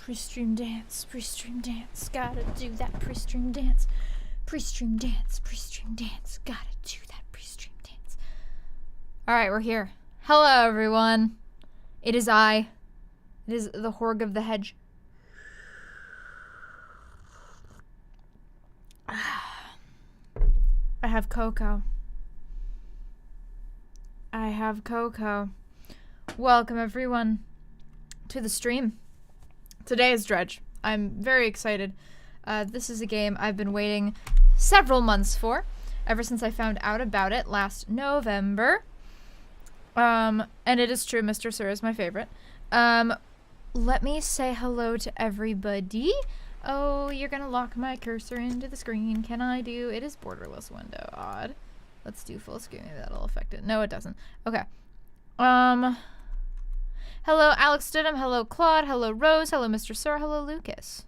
Pre-stream dance, gotta do that pre-stream dance. Pre-stream dance, gotta do that pre-stream dance. Alright, we're here. Hello, everyone. It is I. It is the Horg of the Hedge. I have cocoa. Welcome, everyone, to the stream. Today is Dredge. I'm very excited. This is a game I've been waiting several months for, ever since I found out about it last November. And it is true, Mr. Sir is my favorite. Let me say hello to everybody. Oh, you're gonna lock my cursor into the screen. Can I do? It is borderless window. Odd. Let's do full screen. Maybe that'll affect it. No, it doesn't. Okay. Hello, Alex Stidham. Hello, Claude. Hello, Rose. Hello, Mr. Sir. Hello, Lucas.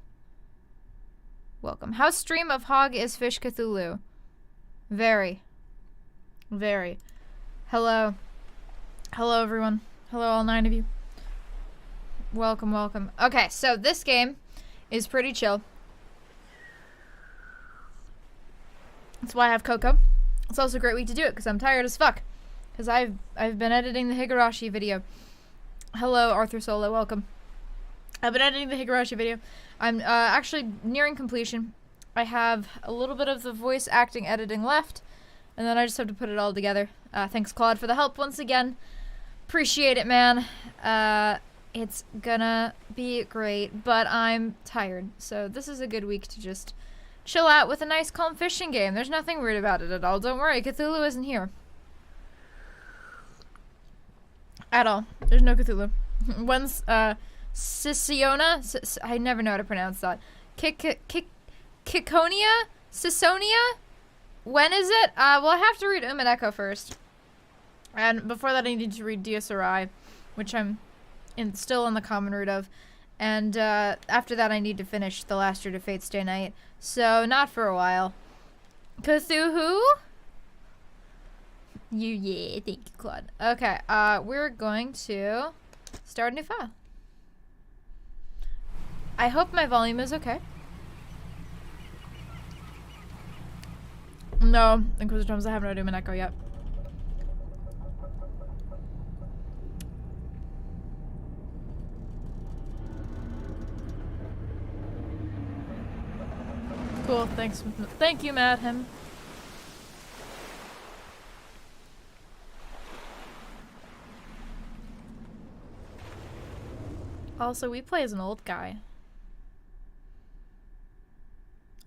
Welcome. How stream of Hog is Fish Cthulhu? Very. Very. Hello. Hello, everyone. Hello, all 9 of you. Welcome, welcome. Okay, so this game is pretty chill. That's why I have cocoa. It's also a great week to do it because I'm tired as fuck. Because I've been editing the Higurashi video. Hello, Arthur Solo. Welcome. I've been editing the Higurashi video. I'm actually nearing completion. I have a little bit of the voice acting editing left, and then I just have to put it all together. Thanks, Claude, for the help once again. Appreciate it, man. It's gonna be great, but I'm tired, so this is a good week to just chill out with a nice, calm fishing game. There's nothing weird about it at all. Don't worry, Cthulhu isn't here. At all. There's no Cthulhu. When's, Sisiona? I never know how to pronounce that. Kikonia? Sisonia? When is it? Well, I have to read Umineko first. And before that, I need to read Diasarai, which I'm still in the common root of. And, after that, I need to finish The Last Year to Fate's Day Night. So, not for a while. Cthulhu? Yeah, thank you, Claude. Okay, we're going to start a new file. I hope my volume is okay. No, Inquisitor Thomas, I haven't read Umineko yet. Cool, thanks. Thank you, Madham. Also, we play as an old guy.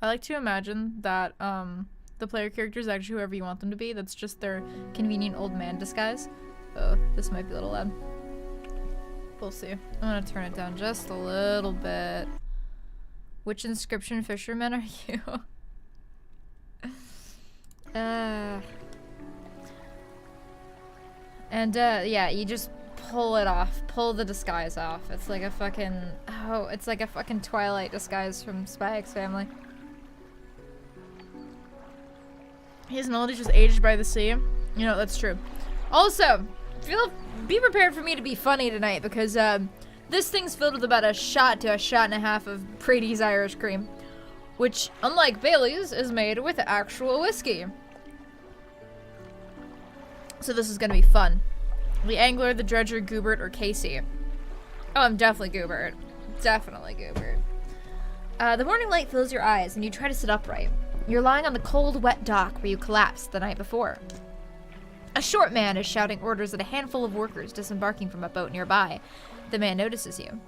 I like to imagine that, the player character is actually whoever you want them to be. That's just their convenient old man disguise. Oh, this might be a little loud. We'll see. I'm gonna turn it down just a little bit. Which inscription fisherman are you? Yeah, you just pull it off. Pull the disguise off. It's like a fucking... Oh, it's like a fucking Twilight disguise from Spy X Family. His knowledge was aged by the sea. You know, that's true. Also, be prepared for me to be funny tonight because, this thing's filled with about a shot to a shot and a half of Brady's Irish Cream, which, unlike Bailey's, is made with actual whiskey. So this is gonna be fun. The angler, the dredger, Goobert, or Casey. Oh, I'm definitely Goobert. Definitely Goobert. The morning light fills your eyes and you try to sit upright. You're lying on the cold, wet dock where you collapsed the night before. A short man is shouting orders at a handful of workers disembarking from a boat nearby. The man notices you.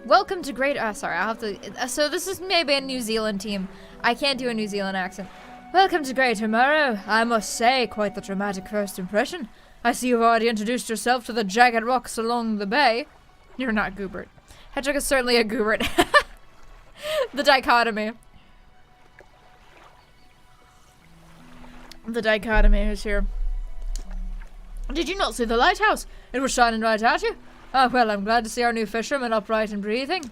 Welcome to Great... sorry, I'll have to... so this is maybe a New Zealand team. I can't do a New Zealand accent. Welcome to Great Tomorrow. I must say, quite the dramatic first impression. I see you've already introduced yourself to the jagged rocks along the bay. You're not Goobert. Hedgehog is certainly a Goobert. The dichotomy. The dichotomy is here. Did you not see the lighthouse? It was shining right at you. Ah, well, I'm glad to see our new fisherman upright and breathing.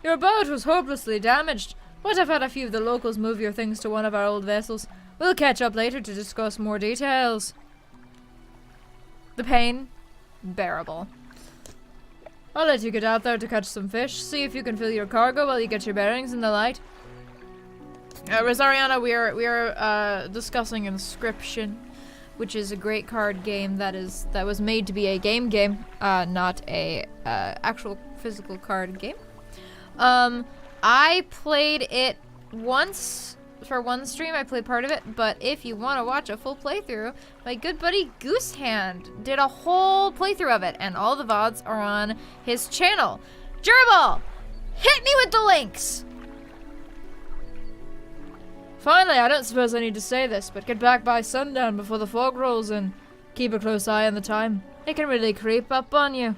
Your boat was hopelessly damaged, but I've had a few of the locals move your things to one of our old vessels. We'll catch up later to discuss more details. The pain, bearable. I'll let you get out there to catch some fish. See if you can fill your cargo while you get your bearings in the light. Rosariana, we are discussing Inscription, which is a great card game that was made to be a game, not a actual physical card game. I played it once for one stream. I played part of it, but if you want to watch a full playthrough, my good buddy Goosehand did a whole playthrough of it, and all the VODs are on his channel. Gerbil, hit me with the links! Finally, I don't suppose I need to say this, but get back by sundown before the fog rolls in. Keep a close eye on the time. It can really creep up on you.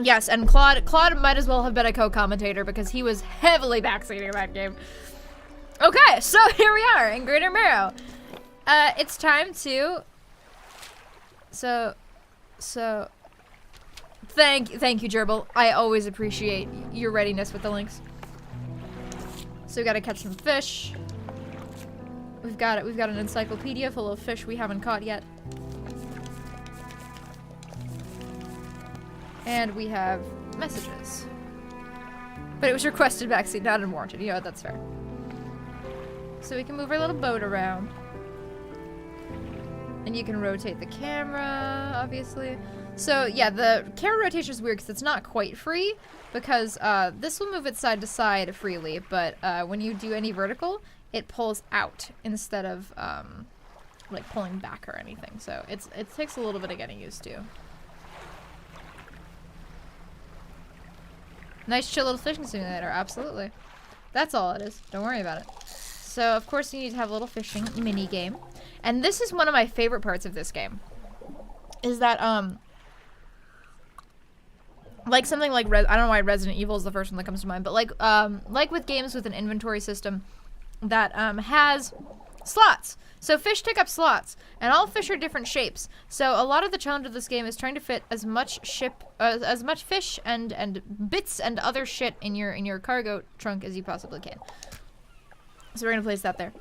Yes, and Claude might as well have been a co-commentator because he was heavily backseating that game. Okay, so here we are in Greater Marrow. It's time to... So... Thank you, Gerbil. I always appreciate your readiness with the links. So we gotta catch some fish. We've got an encyclopedia full of fish we haven't caught yet. And we have messages. But it was requested backseat, not unwarranted. You know what, that's fair. So we can move our little boat around. And you can rotate the camera, obviously. So yeah, the camera rotation is weird because it's not quite free. Because this will move it side to side freely, but when you do any vertical, it pulls out instead of like pulling back or anything. So it takes a little bit of getting used to. Nice chill little fishing simulator, absolutely. That's all it is. Don't worry about it. So of course you need to have a little fishing mini game, and this is one of my favorite parts of this game. Is that like something like I don't know why Resident Evil is the first one that comes to mind, but like with games with an inventory system that has slots. So fish take up slots, and all fish are different shapes. So a lot of the challenge of this game is trying to fit as much fish and bits and other shit in your cargo trunk as you possibly can. So we're gonna place that there.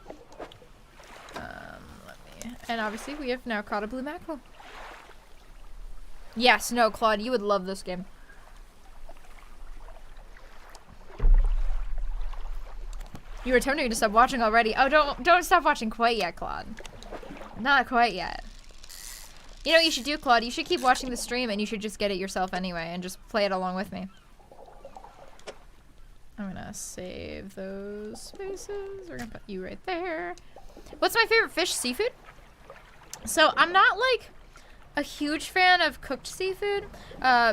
And obviously we have now caught a blue mackerel. Yes, no, Claude, you would love this game. You were tempting me to stop watching already. Oh, don't stop watching quite yet, Claude. Not quite yet. You know what you should do, Claude? You should keep watching the stream and you should just get it yourself anyway and just play it along with me. I'm gonna save those spaces. We're gonna put you right there. What's my favorite fish? Seafood? So I'm not like a huge fan of cooked seafood.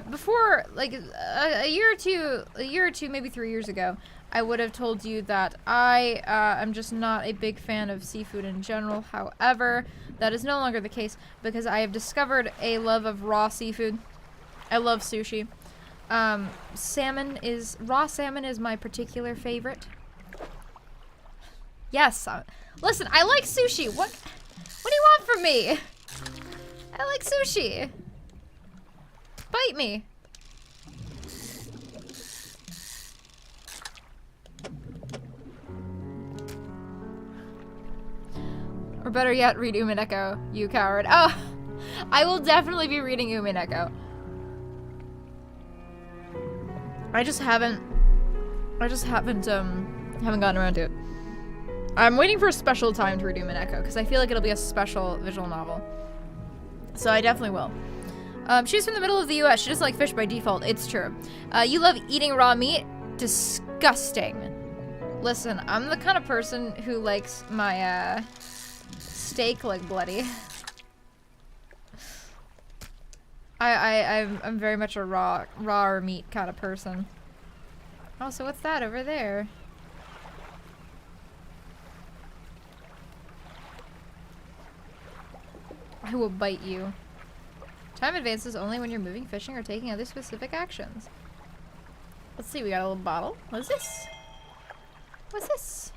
Before, like a year or two, maybe 3 years ago, I would have told you that I am just not a big fan of seafood in general. However, that is no longer the case because I have discovered a love of raw seafood. I love sushi. Raw salmon is my particular favorite. Yes. Listen, I like sushi. What do you want from me? I like sushi. Bite me. Or better yet, read Umineko, you coward. Oh, I will definitely be reading Umineko. I just haven't gotten around to it. I'm waiting for a special time to read Umineko because I feel like it'll be a special visual novel. So I definitely will. She's from the middle of the US. She doesn't like fish by default. It's true. You love eating raw meat? Disgusting. Listen, I'm the kind of person who likes my steak like bloody. I'm very much a raw meat kind of person. Oh, so what's that over there? I will bite you. Time advances only when you're moving, fishing, or taking other specific actions. Let's see, we got a little bottle. What is this? What's this?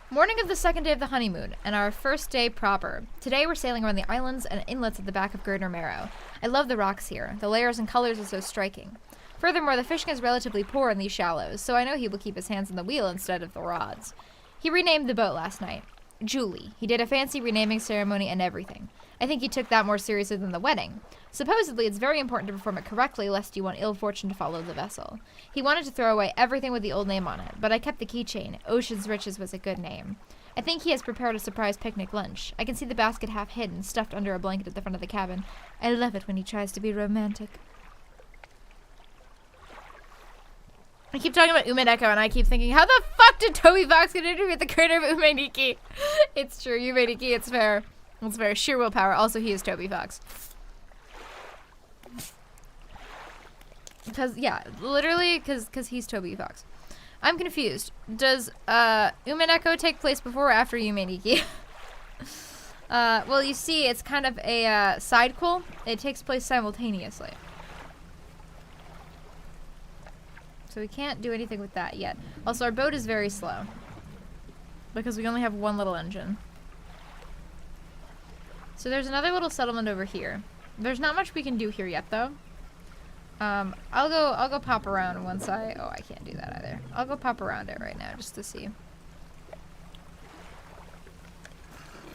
Morning of the second day of the honeymoon, and our first day proper. Today we're sailing around the islands and inlets at the back of Greater Marrow. I love the rocks here. The layers and colors are so striking. Furthermore, the fishing is relatively poor in these shallows, so I know he will keep his hands on the wheel instead of the rods. He renamed the boat last night. Julie. He did a fancy renaming ceremony and everything. I think he took that more seriously than the wedding. Supposedly, it's very important to perform it correctly lest you want ill fortune to follow the vessel. He wanted to throw away everything with the old name on it, but I kept the keychain. Ocean's Riches was a good name. I think he has prepared a surprise picnic lunch. I can see the basket half hidden, stuffed under a blanket at the front of the cabin. I love it when he tries to be romantic. I keep talking about Ume Neko, and I keep thinking, how the fuck did Toby Fox get an interview with the creator of Ume Nikki? It's true, Ume Nikki, it's fair. It's fair. Sheer willpower. Also, he is Toby Fox. Because, yeah, literally, because he's Toby Fox. I'm confused. Does Ume Neko take place before or after Ume Nikki? Well, you see, it's kind of a sidequel. It takes place simultaneously. So we can't do anything with that yet. Also, our boat is very slow. Because we only have one little engine. So there's another little settlement over here. There's not much we can do here yet, though. I'll go pop around once oh, I can't do that either. I'll go pop around it right now just to see.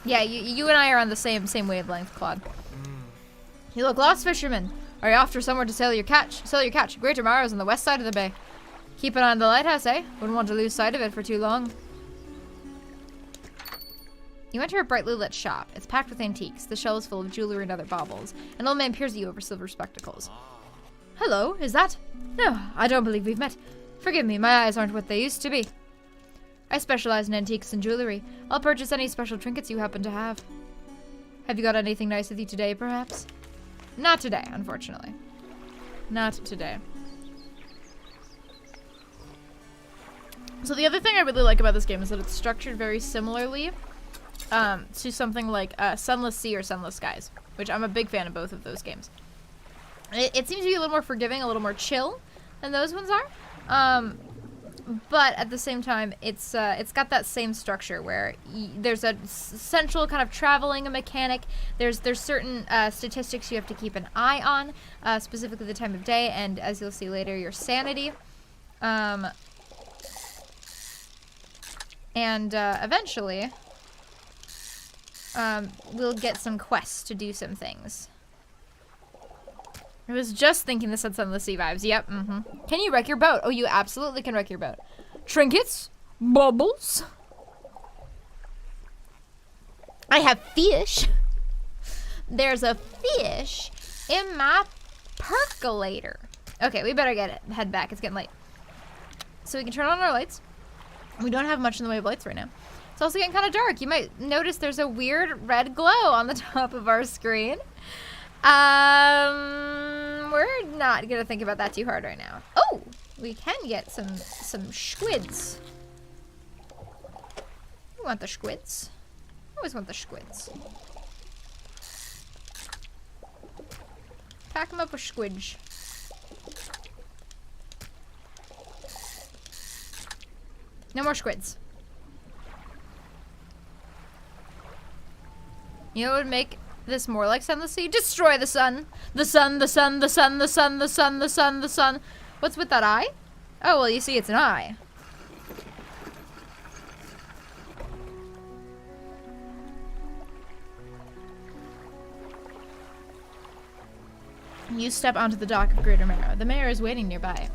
Yeah, you and I are on the same wavelength, Claude. You look lost, fisherman. Are you after somewhere to sell your catch? Greater Morrow's on the west side of the bay. Keep an eye on the lighthouse, eh? Wouldn't want to lose sight of it for too long. You enter a brightly lit shop. It's packed with antiques. The shelves full of jewelry and other baubles. An old man peers at you over silver spectacles. Hello, is that? No, I don't believe we've met. Forgive me, my eyes aren't what they used to be. I specialize in antiques and jewelry. I'll purchase any special trinkets you happen to have. Have you got anything nice with you today, perhaps? Not today, unfortunately. Not today. So the other thing I really like about this game is that it's structured very similarly to something like Sunless Sea or Sunless Skies, which I'm a big fan of both of those games. It seems to be a little more forgiving, a little more chill than those ones are. But at the same time, it's got that same structure where there's a central kind of traveling mechanic. There's certain statistics you have to keep an eye on, specifically the time of day, and as you'll see later, your sanity. And eventually, we'll get some quests to do some things. I was just thinking this had Sunless Sea vibes. Yep, Can you wreck your boat? Oh, you absolutely can wreck your boat. Trinkets? Bubbles? I have fish. There's a fish in my percolator. Okay, we better head back. It's getting late. So we can turn on our lights. We don't have much in the way of lights right now. It's also getting kind of dark. You might notice there's a weird red glow on the top of our screen. We're not gonna think about that too hard right now. Oh, we can get some squids. We want the squids. Always want the squids. Pack them up with squidge. No more squids. You know what would make this more like Sunless Sea? Destroy the sun. The sun, the sun, the sun, the sun, the sun, the sun, the sun. What's with that eye? Oh, well, you see, it's an eye. You step onto the dock of Greater Marrow. The mayor is waiting nearby.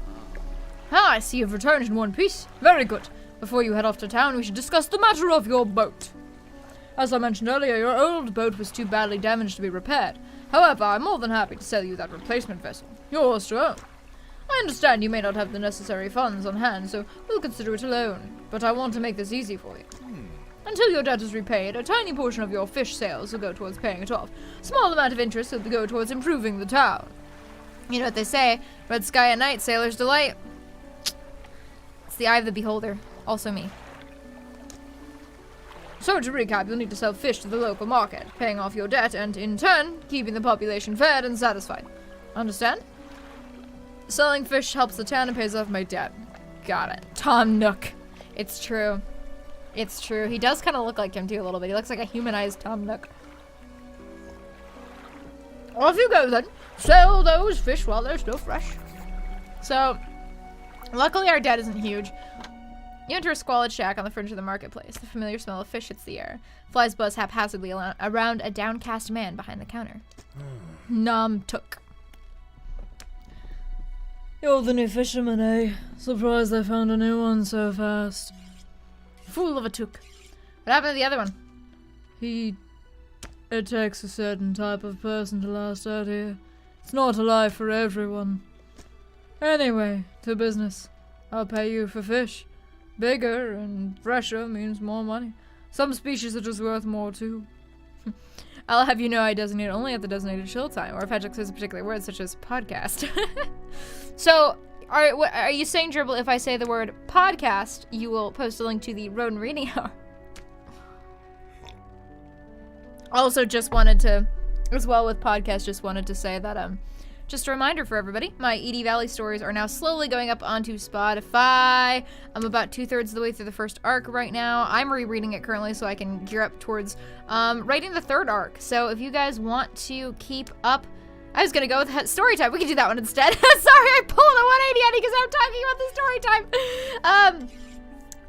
Ah, I see you've returned in one piece. Very good. Before you head off to town, we should discuss the matter of your boat. As I mentioned earlier, your old boat was too badly damaged to be repaired. However, I'm more than happy to sell you that replacement vessel. Yours to own. I understand you may not have the necessary funds on hand, so we'll consider it a loan. But I want to make this easy for you. Until your debt is repaid, a tiny portion of your fish sales will go towards paying it off. Small amount of interest will go towards improving the town. You know what they say, red sky at night, sailor's delight. It's the eye of the beholder. Also me. So to recap, you'll need to sell fish to the local market, paying off your debt, and in turn, keeping the population fed and satisfied. Understand? Selling fish helps the town and pays off my debt. Got it. Tom Nook. It's true. It's true. He does kind of look like him too a little bit. He looks like a humanized Tom Nook. Off you go then. Sell those fish while they're still fresh. So, luckily our debt isn't huge. You enter a squalid shack on the fringe of the marketplace. The familiar smell of fish hits the air. Flies buzz haphazardly around a downcast man behind the counter. Nam Tuk. You're the new fisherman, eh? Surprised they found a new one so fast. Fool of a Tuk. What happened to the other one? It takes a certain type of person to last out here. It's not a life for everyone. Anyway, to business. I'll pay you for fish. Bigger and fresher means more money. Some species are just worth more too. I'll have you know I designate only at the designated chill time, or if Hedgehog says a particular word such as podcast. So, are you saying, Dribble, if I say the word podcast, you will post a link to the Rodent Reading Hour? Also, just wanted to, as well with podcast, just wanted to say that, just a reminder for everybody, my Edie Valley stories are now slowly going up onto Spotify. I'm about 2/3 of the way through the first arc right now. I'm rereading it currently so I can gear up towards writing the third arc. So if you guys want to keep up, I was gonna go with story time. We can do that one instead. Sorry, I pulled a 180 on you because I'm talking about the story time.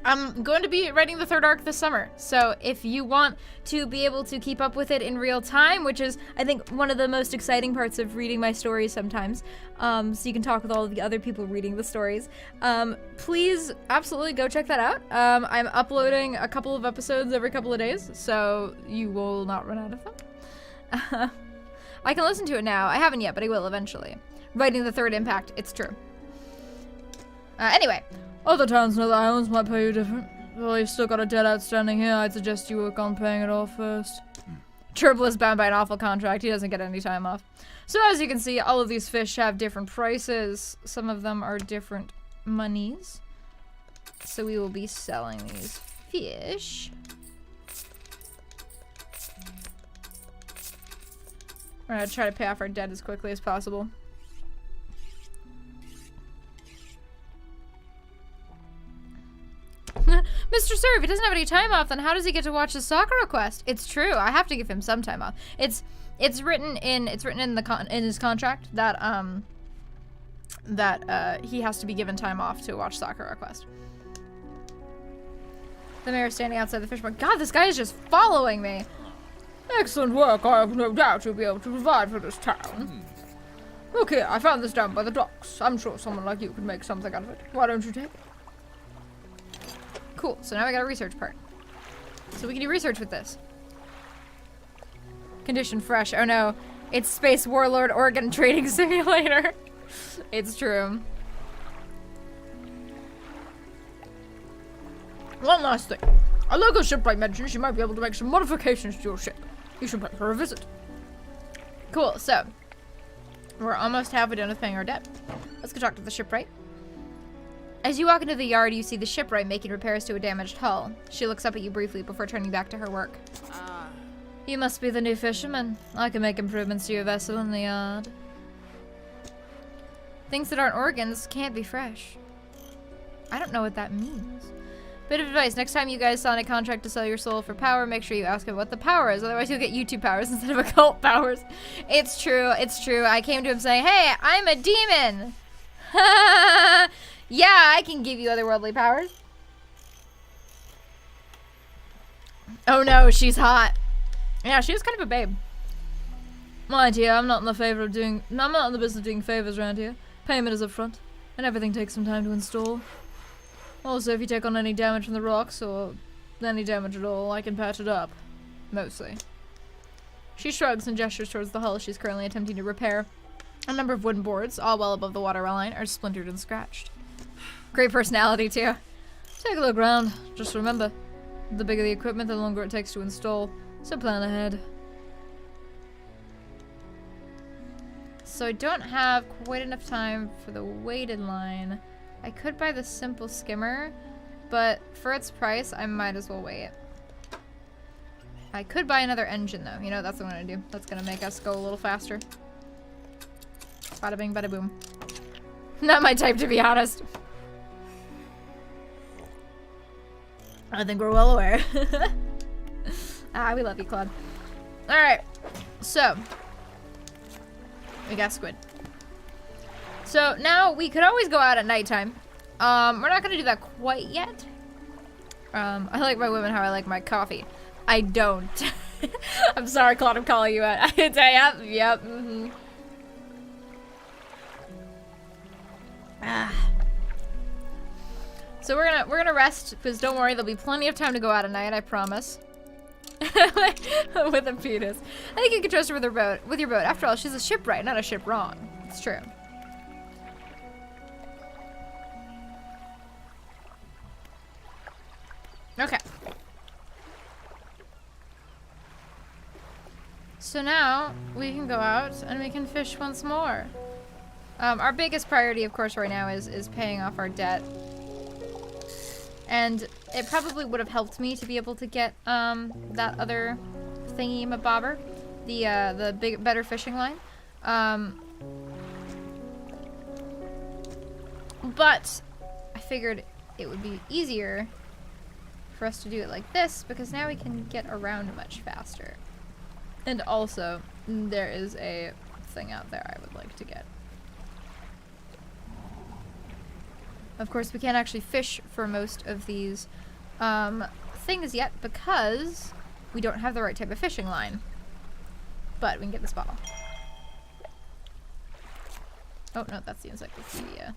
I'm going to be writing the third arc this summer, so if you want to be able to keep up with it in real time, which is, I think, one of the most exciting parts of reading my stories sometimes, so you can talk with all of the other people reading the stories, please absolutely go check that out. I'm uploading a couple of episodes every couple of days, so you will not run out of them. I can listen to it now. I haven't yet, but I will eventually. Writing the third impact, it's true. Anyway. Other towns near the islands might pay you different. Well, you've still got a debt outstanding here. I'd suggest you work on paying it off first. Tribble is bound by an awful contract. He doesn't get any time off. So as you can see, all of these fish have different prices. Some of them are different monies. So we will be selling these fish. We're gonna try to pay off our debt as quickly as possible. Mr. Sir, if he doesn't have any time off, then how does he get to watch the Sakura quest? It's true. I have to give him some time off. It's written in his contract that he has to be given time off to watch Sakura quest. The mayor is standing outside the fish market. God, this guy is just following me. Excellent work. I have no doubt you'll be able to provide for this town. Look here, I found this down by the docks. I'm sure someone like you could make something out of it. Why don't you take it? Cool, so now we got a research part. So we can do research with this. Condition fresh. Oh no, it's Space Warlord Organ Trading Simulator. It's true. One last thing. A local shipwright mentioned she might be able to make some modifications to your ship. You should pay her a visit. Cool, so we're almost halfway done with paying our debt. Let's go talk to the shipwright. As you walk into the yard, you see the shipwright making repairs to a damaged hull. She looks up at you briefly before turning back to her work. You must be the new fisherman. I can make improvements to your vessel in the yard. Things that aren't organs can't be fresh. I don't know what that means. Bit of advice, next time you guys sign a contract to sell your soul for power, make sure you ask him what the power is, otherwise you'll get YouTube powers instead of occult powers. It's true, it's true. I came to him saying, hey, I'm a demon! Yeah, I can give you otherworldly powers. Oh no, she's hot. Yeah, she was kind of a babe. My dear, I'm not in the business of doing favors around here. Payment is up front, and everything takes some time to install. Also, if you take on any damage from the rocks, or any damage at all, I can patch it up. Mostly. She shrugs and gestures towards the hull she's currently attempting to repair. A number of wooden boards, all well above the waterline, are splintered and scratched. Great personality, too. Take a look around. Just remember, the bigger the equipment, the longer it takes to install. So plan ahead. So I don't have quite enough time for the weighted line. I could buy the simple skimmer, but for its price, I might as well wait. I could buy another engine, though. You know, that's what I'm gonna do. That's gonna make us go a little faster. Bada bing, bada boom. Not my type, to be honest. I think we're well aware. We love you, Claude. Alright, so we got squid. So now we could always go out at nighttime. We're not gonna do that quite yet. I like my women how I like my coffee. I don't. I'm sorry, Claude, I'm calling you out. Yep, mm-hmm. So we're gonna rest, because don't worry, there'll be plenty of time to go out at night, I promise. With a penis. I think you can trust her with her boat. With your boat. After all, she's a shipwright, not a ship wrong. It's true. Okay. So now we can go out and we can fish once more. Our biggest priority, of course, right now is paying off our debt. And it probably would have helped me to be able to get that other thingy-mabobber, the better fishing line. But I figured it would be easier for us to do it like this, because now we can get around much faster. And also, there is a thing out there I would like to get. Of course, we can't actually fish for most of these things yet because we don't have the right type of fishing line. But we can get this bottle. Oh, no, that's the encyclopedia.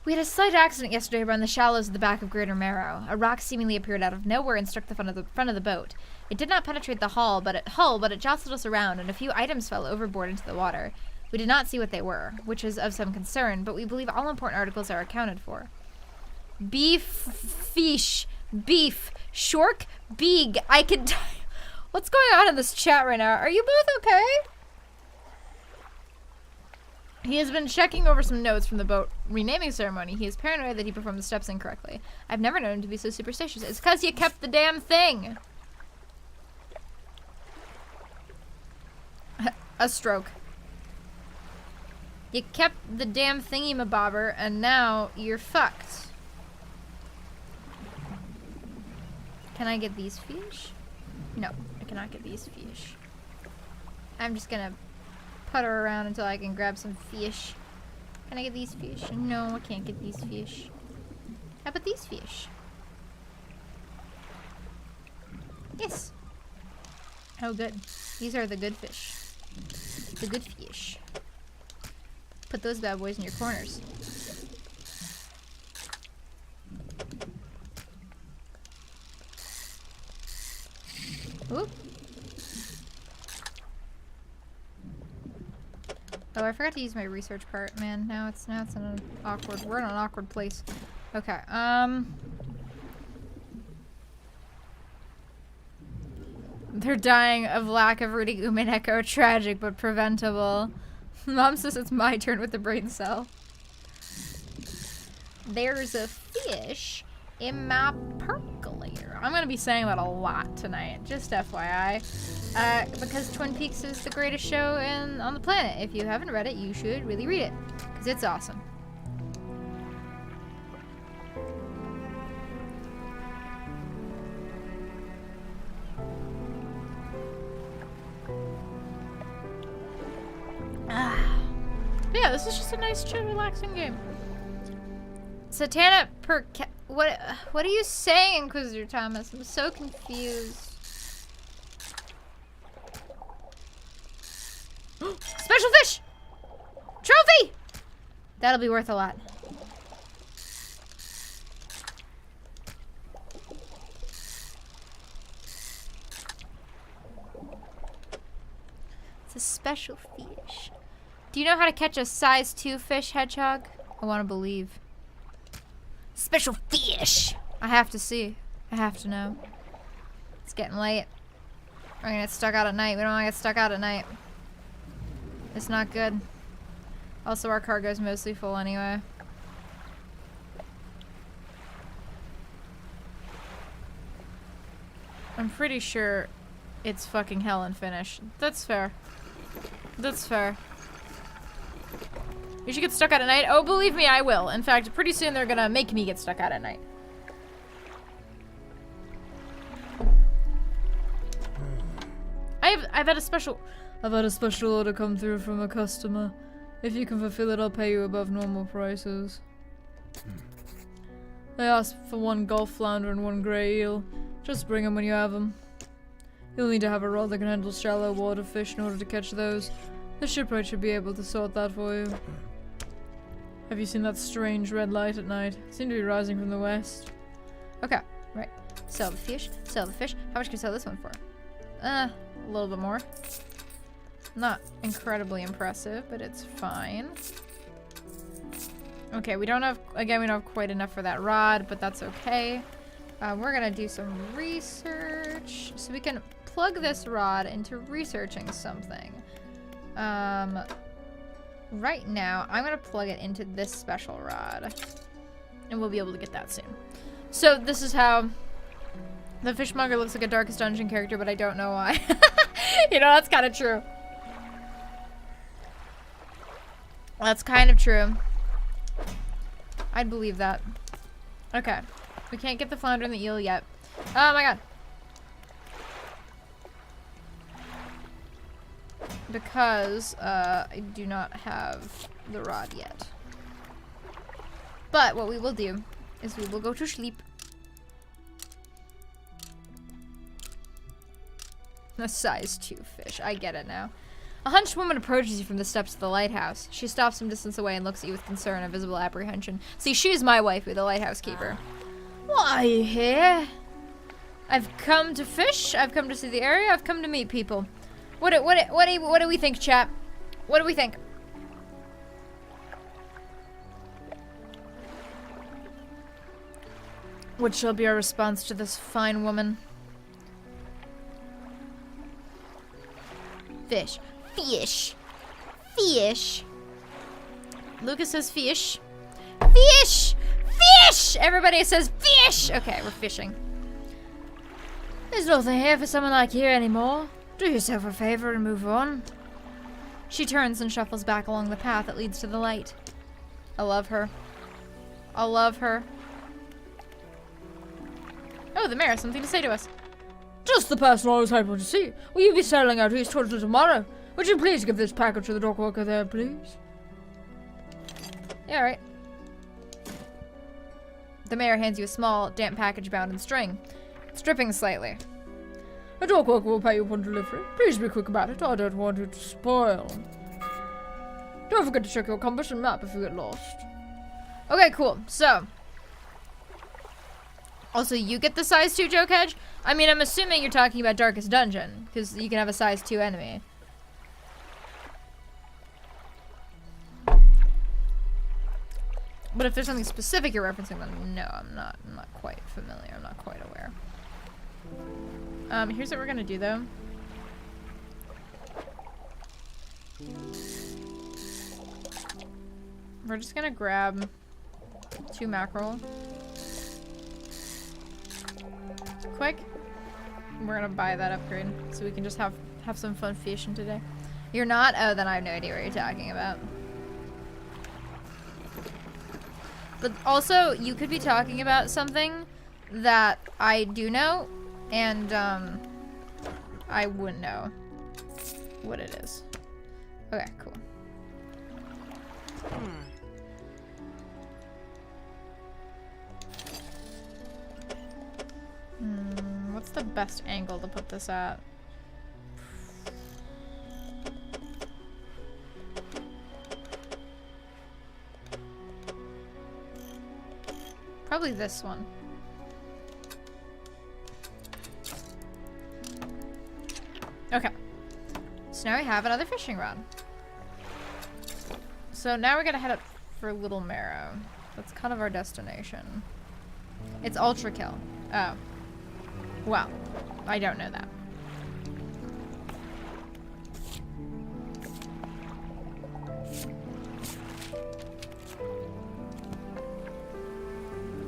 We had a slight accident yesterday around the shallows at the back of Greater Marrow. A rock seemingly appeared out of nowhere and struck the front of the boat. It did not penetrate the hull, but it jostled us around, and a few items fell overboard into the water. We did not see what they were, which is of some concern, but we believe all important articles are accounted for. Beef, fish, beef, shork, beeg. I can What's going on in this chat right now? Are you both okay? He has been checking over some notes from the boat renaming ceremony. He is paranoid that he performed the steps incorrectly. I've never known him to be so superstitious. It's because you kept the damn thing. A stroke. You kept the damn thingy-mabobber, and now you're fucked. Can I get these fish? No, I cannot get these fish. I'm just gonna putter around until I can grab some fish. Can I get these fish? No, I can't get these fish. How about these fish? Yes. Oh, good. These are the good fish. The good fish. Put those bad boys in your corners. Oop. Oh, I forgot to use my research part, man. Now it's in an awkward. We're in an awkward place. Okay. They're dying of lack of rooting Umineko. Tragic, but preventable. Mom says it's my turn with the brain cell. There's a fish in my percolator. I'm gonna be saying that a lot tonight, just FYI. Because Twin Peaks is the greatest show on the planet. If you haven't read it, you should really read it, because it's awesome. Yeah, this is just a nice, chill, relaxing game. Satana what are you saying, Inquisitor Thomas? I'm so confused. Special fish! Trophy! That'll be worth a lot. It's a special fish. Do you know how to catch a size 2 fish, Hedgehog? I want to believe. Special fish! I have to see. I have to know. It's getting late. We're gonna get stuck out at night. We don't want to get stuck out at night. It's not good. Also, our cargo's mostly full anyway. I'm pretty sure it's fucking hell and finish. That's fair. That's fair. You should get stuck out at night. Oh, believe me, I will. In fact, pretty soon they're gonna make me get stuck out at night. I've had a special order come through from a customer. If you can fulfill it, I'll pay you above normal prices. They ask for 1 gulf flounder and 1 grey eel. Just bring them when you have them. You'll need to have a rod that can handle shallow water fish in order to catch those. The shipwright should be able to sort that for you. Have you seen that strange red light at night? It seemed to be rising from the west. Okay, right. Sell the fish. Sell the fish. How much can I sell this one for? A little bit more. Not incredibly impressive, but it's fine. Okay, we don't have, again, we don't have quite enough for that rod, but that's okay. We're gonna do some research. So we can plug this rod into researching something. Right now, I'm gonna plug it into this special rod. And we'll be able to get that soon. So this is how the fishmonger looks like a Darkest Dungeon character, but I don't know why. You know, that's kind of true. That's kind of true. I'd believe that. Okay. We can't get the flounder and the eel yet. Oh my god. Because I do not have the rod yet. But what we will do is we will go to sleep. A size 2 fish. I get it now. A hunched woman approaches you from the steps of the lighthouse. She stops some distance away and looks at you with concern and visible apprehension. See, she's my waifu, the lighthouse keeper. Why are you here? I've come to fish. I've come to see the area. I've come to meet people. What do we think, chap? What do we think? What shall be our response to this fine woman? Fish. Fish. Fish. Lucas says fish. Fish! Fish! Everybody says fish! Okay, we're fishing. There's nothing here for someone like you anymore. Do yourself a favor and move on. She turns and shuffles back along the path that leads to the light. I love her. I love her. Oh, the mayor has something to say to us. Just the person I was hoping to see. Will you be sailing out eastwards tomorrow? Would you please give this package to the dock worker there, please? Yeah, all right. The mayor hands you a small, damp package bound in string. It's dripping slightly. A dock worker will pay you upon delivery. Please be quick about it. I don't want it to spoil. Don't forget to check your compass and map if you get lost. Okay, cool. So. Also, you get the size 2 joke hedge? I mean, I'm assuming you're talking about Darkest Dungeon, because you can have a size 2 enemy. But if there's something specific you're referencing, then no, I'm not quite familiar. I'm not quite aware. Here's what we're gonna do, though. We're just gonna grab 2 mackerel. Quick. We're gonna buy that upgrade so we can just have some fun fishing today. You're not? Oh, then I have no idea what you're talking about. But also, you could be talking about something that I do know, and I wouldn't know what it is. Okay, cool. What's the best angle to put this at? Probably this one. Okay. So now we have another fishing rod. So now we're gonna head up for Little Marrow. That's kind of our destination. It's ultra kill. Oh. Well, I don't know that.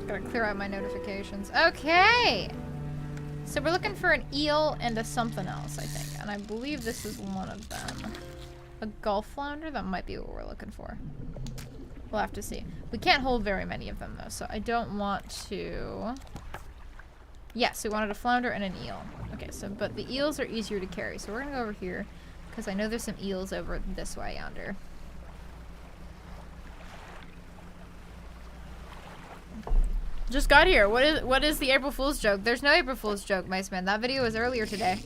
Gotta clear out my notifications. Okay! So we're looking for an eel and a something else, I think. And I believe this is one of them. A gulf flounder? That might be what we're looking for. We'll have to see. We can't hold very many of them, though, so I don't want to... Yes, we wanted a flounder and an eel. Okay, so, but the eels are easier to carry, so we're gonna go over here, because I know there's some eels over this way yonder. Just got here. What is the April Fool's joke? There's no April Fool's joke, Mice Man. That video was earlier today.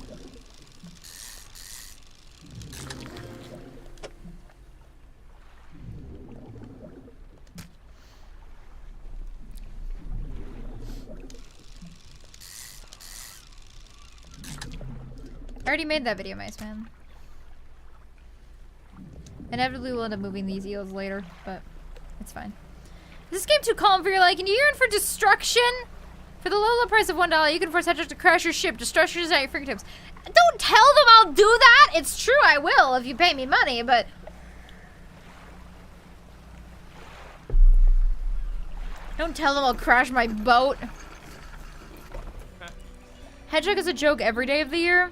I already made that video, Mice Man. Inevitably, we'll end up moving these eels later, but it's fine. Is this game too calm for your liking? You're in for destruction? For the low price of $1, you can force Hedgehog to crash your ship. Destruction is at your fingertips. Don't tell them I'll do that! It's true, I will if you pay me money, but... Don't tell them I'll crash my boat. Hedgehog is a joke every day of the year.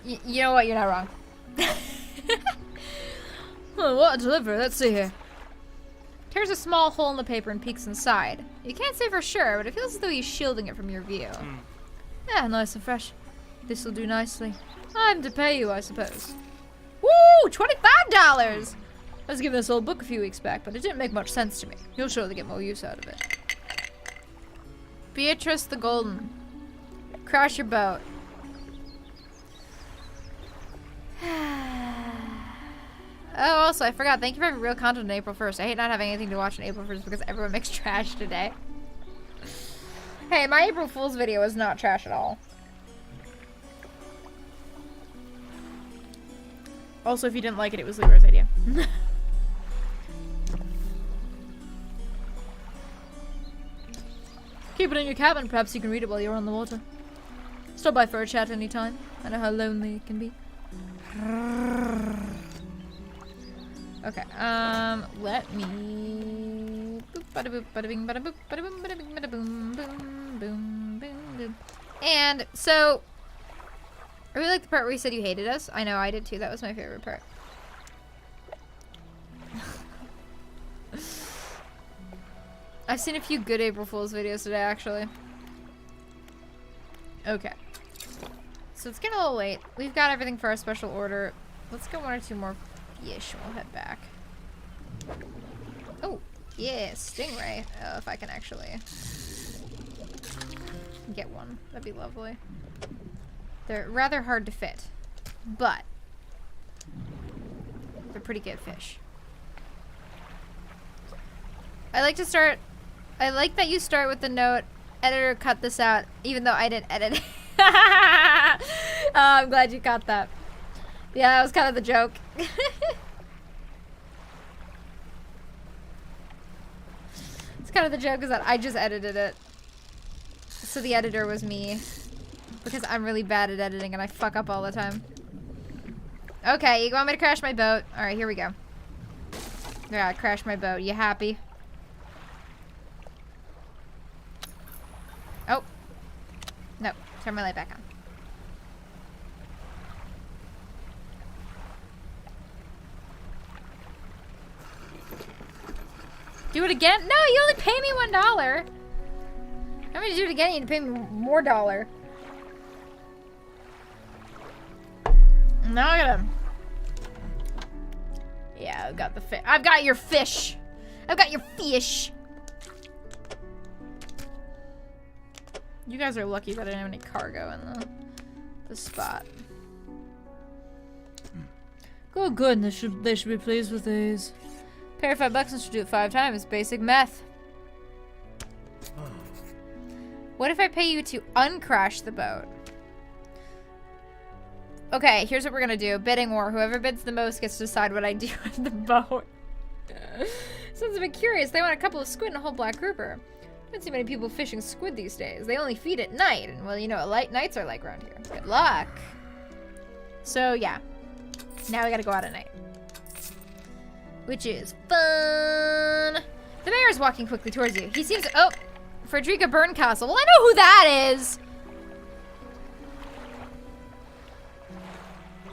You know what? You're not wrong. Oh, what a delivery. Let's see here. Tears a small hole in the paper and peeks inside. You can't say for sure, but it feels as though he's shielding it from your view. Yeah, nice and fresh. This'll do nicely. I'm to pay you, I suppose. Woo! $25! I was given this old book a few weeks back, but it didn't make much sense to me. You'll surely get more use out of it. Beatrice the Golden. Crash your boat. Oh, also, I forgot. Thank you for having real content on April 1st. I hate not having anything to watch on April 1st because everyone makes trash today. Hey, my April Fool's video was not trash at all. Also, if you didn't like it, it was Libra's idea. Keep it in your cabin. Perhaps you can read it while you're on the water. Stop by for a chat anytime. I know how lonely it can be. Okay, let me... Boop, bada boop, bada bing, bada boop, bada boom, bada bing, bada boom, boom, boom, boom, boom. And, so... I really like the part where you said you hated us. I know, I did too. That was my favorite part. I've seen a few good April Fool's videos today, actually. Okay. So it's getting a little late. We've got everything for our special order. Let's get one or two more fish and we'll head back. Oh, yeah, stingray. If I can actually get one, that'd be lovely. They're rather hard to fit, but they're pretty good fish. I like that you start with the note, editor, cut this out, even though I didn't edit it. Oh, I'm glad you caught that. Yeah, that was kind of the joke. It's kind of the joke is that I just edited it. So the editor was me. Because I'm really bad at editing and I fuck up all the time. Okay, you want me to crash my boat? Alright, here we go. Yeah, crash my boat. You happy? Oh. No. Turn my light back on. Do it again? No, you only pay me $1. I'm gonna do it again. You need to pay me more $1. Now I gotta. Yeah, I've got the fish. I've got your fish. I've got your fish. You guys are lucky that I didn't have any cargo in the spot. Oh, good. They should be pleased with these. Pay her $5 and she'll do it 5 times. Basic meth. What if I pay you to uncrash the boat? Okay, here's what we're gonna do. Bidding war. Whoever bids the most gets to decide what I do with the boat. Sounds a bit curious. They want a couple of squid and a whole black grouper. I don't see many people fishing squid these days. They only feed at night. And, well, you know what light nights are like around here. Good luck. So, yeah. Now we gotta go out at night. Which is fun. The mayor's walking quickly towards you. He seems... Oh! Frederica Berncastle. Well, I know who that is!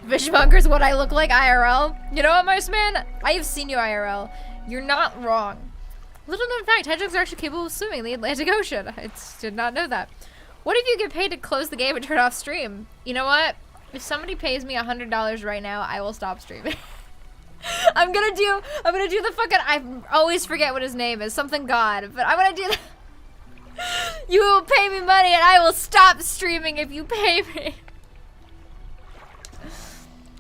Fishmonger's what I look like IRL. You know what, Mouse Man? I have seen you IRL. You're not wrong. Little known fact, hedgehogs are actually capable of swimming in the Atlantic Ocean. I did not know that. What if you get paid to close the game and turn off stream? You know what? If somebody pays me $100 right now, I will stop streaming. I'm gonna do the fucking, I always forget what his name is, something god, but I'm gonna do that. You will pay me money and I will stop streaming if you pay me.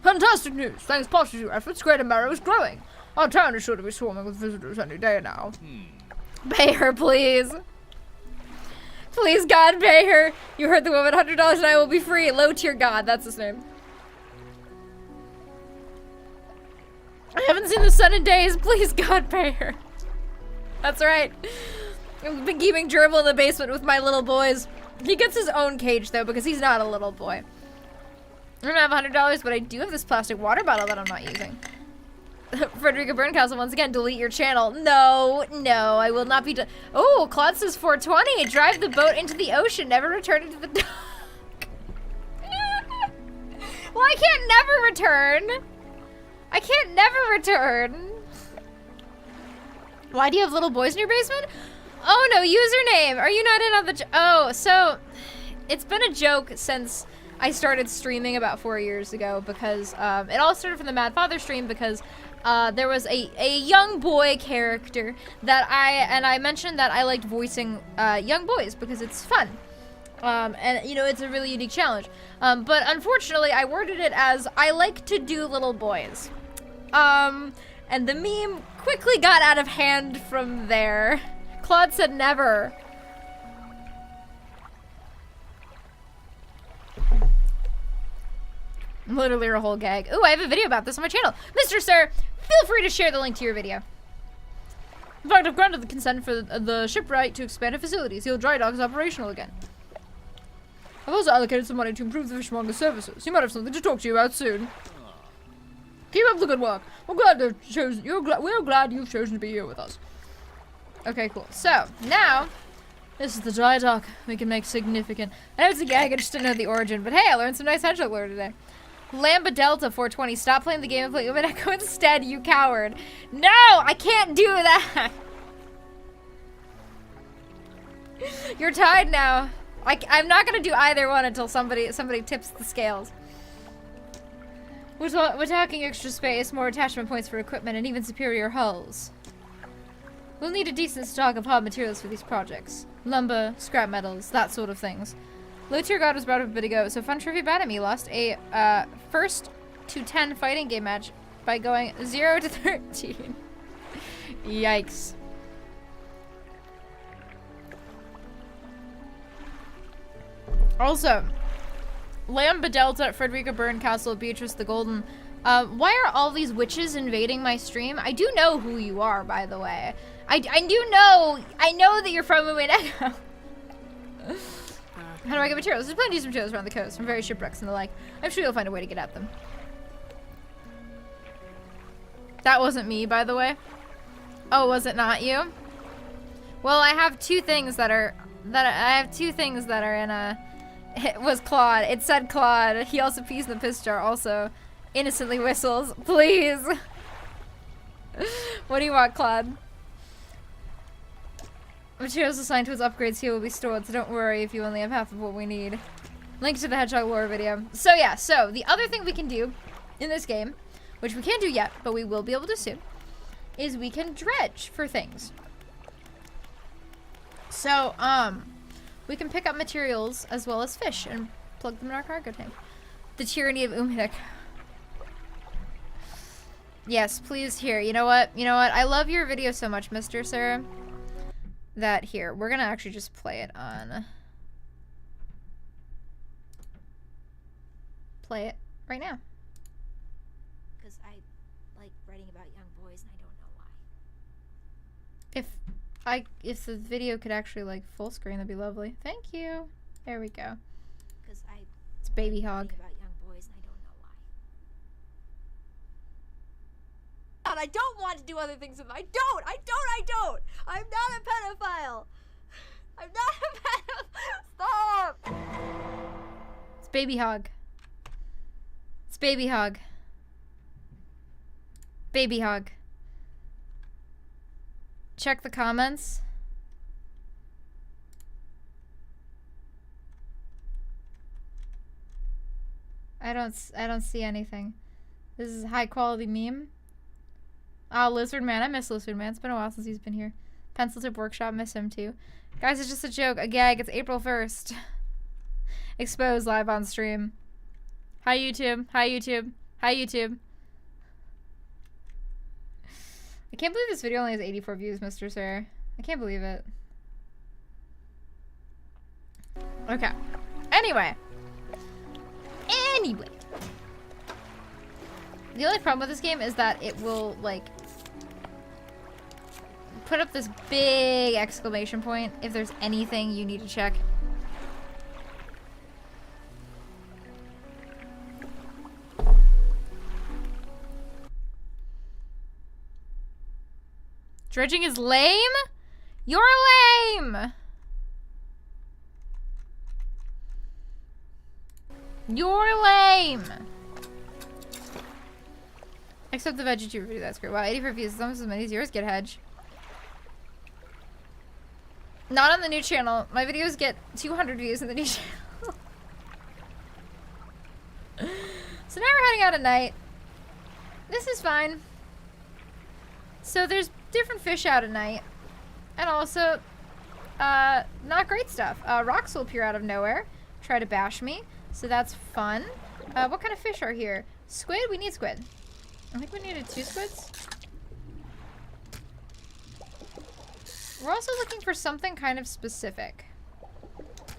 Fantastic news! Thanks partly to your efforts, Great Marrow is growing. Our town is sure to be swarming with visitors any day now. Pay her, please. Please, God, pay her. You heard the woman, $100 and I will be free. Low tier God, that's his name. I haven't seen the sun in days. Please, God, pay her. That's right. I've been keeping Gerbil in the basement with my little boys. He gets his own cage, though, because he's not a little boy. I don't have $100, but I do have this plastic water bottle that I'm not using. Frederica Berncastle, once again, delete your channel. No, no, I will not be done. Oh, Claude says 420. Drive the boat into the ocean, never return it to the dock. Well, I can't never return. I can't never return. Why do you have little boys in your basement? Oh, no, username. Are you not in on the... Oh, so it's been a joke since I started streaming about 4 years ago because it all started from the Mad Father stream because there was a young boy character that I mentioned that I liked voicing young boys because it's fun. And, you know, it's a really unique challenge. But unfortunately, I worded it as, I like to do little boys. And the meme quickly got out of hand from there. Claude said never. Literally a whole gag. Ooh, I have a video about this on my channel. Mr. Sir, feel free to share the link to your video. In fact, I've granted the consent for the shipwright to expand facilities. He'll dry dock is operational again. I've also allocated some money to improve the fishmonger's services. He might have something to talk to you about soon. Keep up the good work. We're glad you've chosen to be here with us. Okay, cool. So, now, this is the dry dock. We can make significant. I know it's a gag, I just didn't know the origin, but hey, I learned some nice hedgehog lore today. Lamba Delta 420, stop playing the game and play Human Echo instead, you coward. No, I can't do that. You're tied now. I'm not gonna do either one until somebody tips the scales. We're talking extra space, more attachment points for equipment, and even superior hulls. We'll need a decent stock of hard materials for these projects. Lumber, scrap metals, that sort of things. Low tier god was brought up a bit ago, so fun trivia about him. He lost a first to 10 fighting game match by going 0 to 13. Yikes. Also, Lamba Delta, Frederica Berncastle, Beatrice the Golden. Why are all these witches invading my stream? I do know who you are, by the way. I know that you're from Umineko. How do I get materials? There's plenty of materials around the coast from various shipwrecks and the like. I'm sure you'll find a way to get at them. That wasn't me, by the way. Oh, was it not you? Well, I have two things that are in a... It was Claude. It said Claude. He also pees in the piss jar. Also, innocently whistles. Please. What do you want, Claude? Materials assigned to his upgrades here will be stored, so don't worry if you only have half of what we need. Link to the Hedgehog lore video. So yeah, so the other thing we can do in this game, which we can't do yet, but we will be able to soon, is we can dredge for things. So, we can pick up materials as well as fish and plug them in our cargo tank. The tyranny of Uminik. Yes, please, here. You know what? I love your video so much, Mr. Sir, that here, we're gonna actually just play it on... Play it right now. Because I like writing about young boys and I don't know why. If the video could actually like full screen, that'd be lovely. Thank you. There we go. Because It's Baby Hog. Writing about young boys and I don't know why. God, I don't want to do other things with them. I don't. I'm not a pedophile. I'm not a pedophile. Stop. It's Baby Hog. It's Baby Hog. Baby Hog. Check the comments. I don't see anything. This is a high quality meme. Lizard Man. I miss Lizard Man. It's been a while since he's been here. Pencil Tip Workshop. Miss him too. Guys, it's just a joke. A gag. It's April 1st. Exposed live on stream. Hi, YouTube. Hi, YouTube. Hi, YouTube. I can't believe this video only has 84 views, Mr. Sir. I can't believe it. Okay. Anyway. The only problem with this game is that it will, like, put up this big exclamation point if there's anything you need to check. Dredging is lame? You're lame! You're lame! Except the VeggieTuber video, that's great. Wow, 84 views is almost as many as yours get, Hedge. Not on the new channel. My videos get 200 views in the new channel. So now we're heading out at night. This is fine. So there's different fish out at night. And also, not great stuff. Rocks will appear out of nowhere. Try to bash me. So that's fun. What kind of fish are here? Squid? We need squid. I think we needed 2 squids. We're also looking for something kind of specific.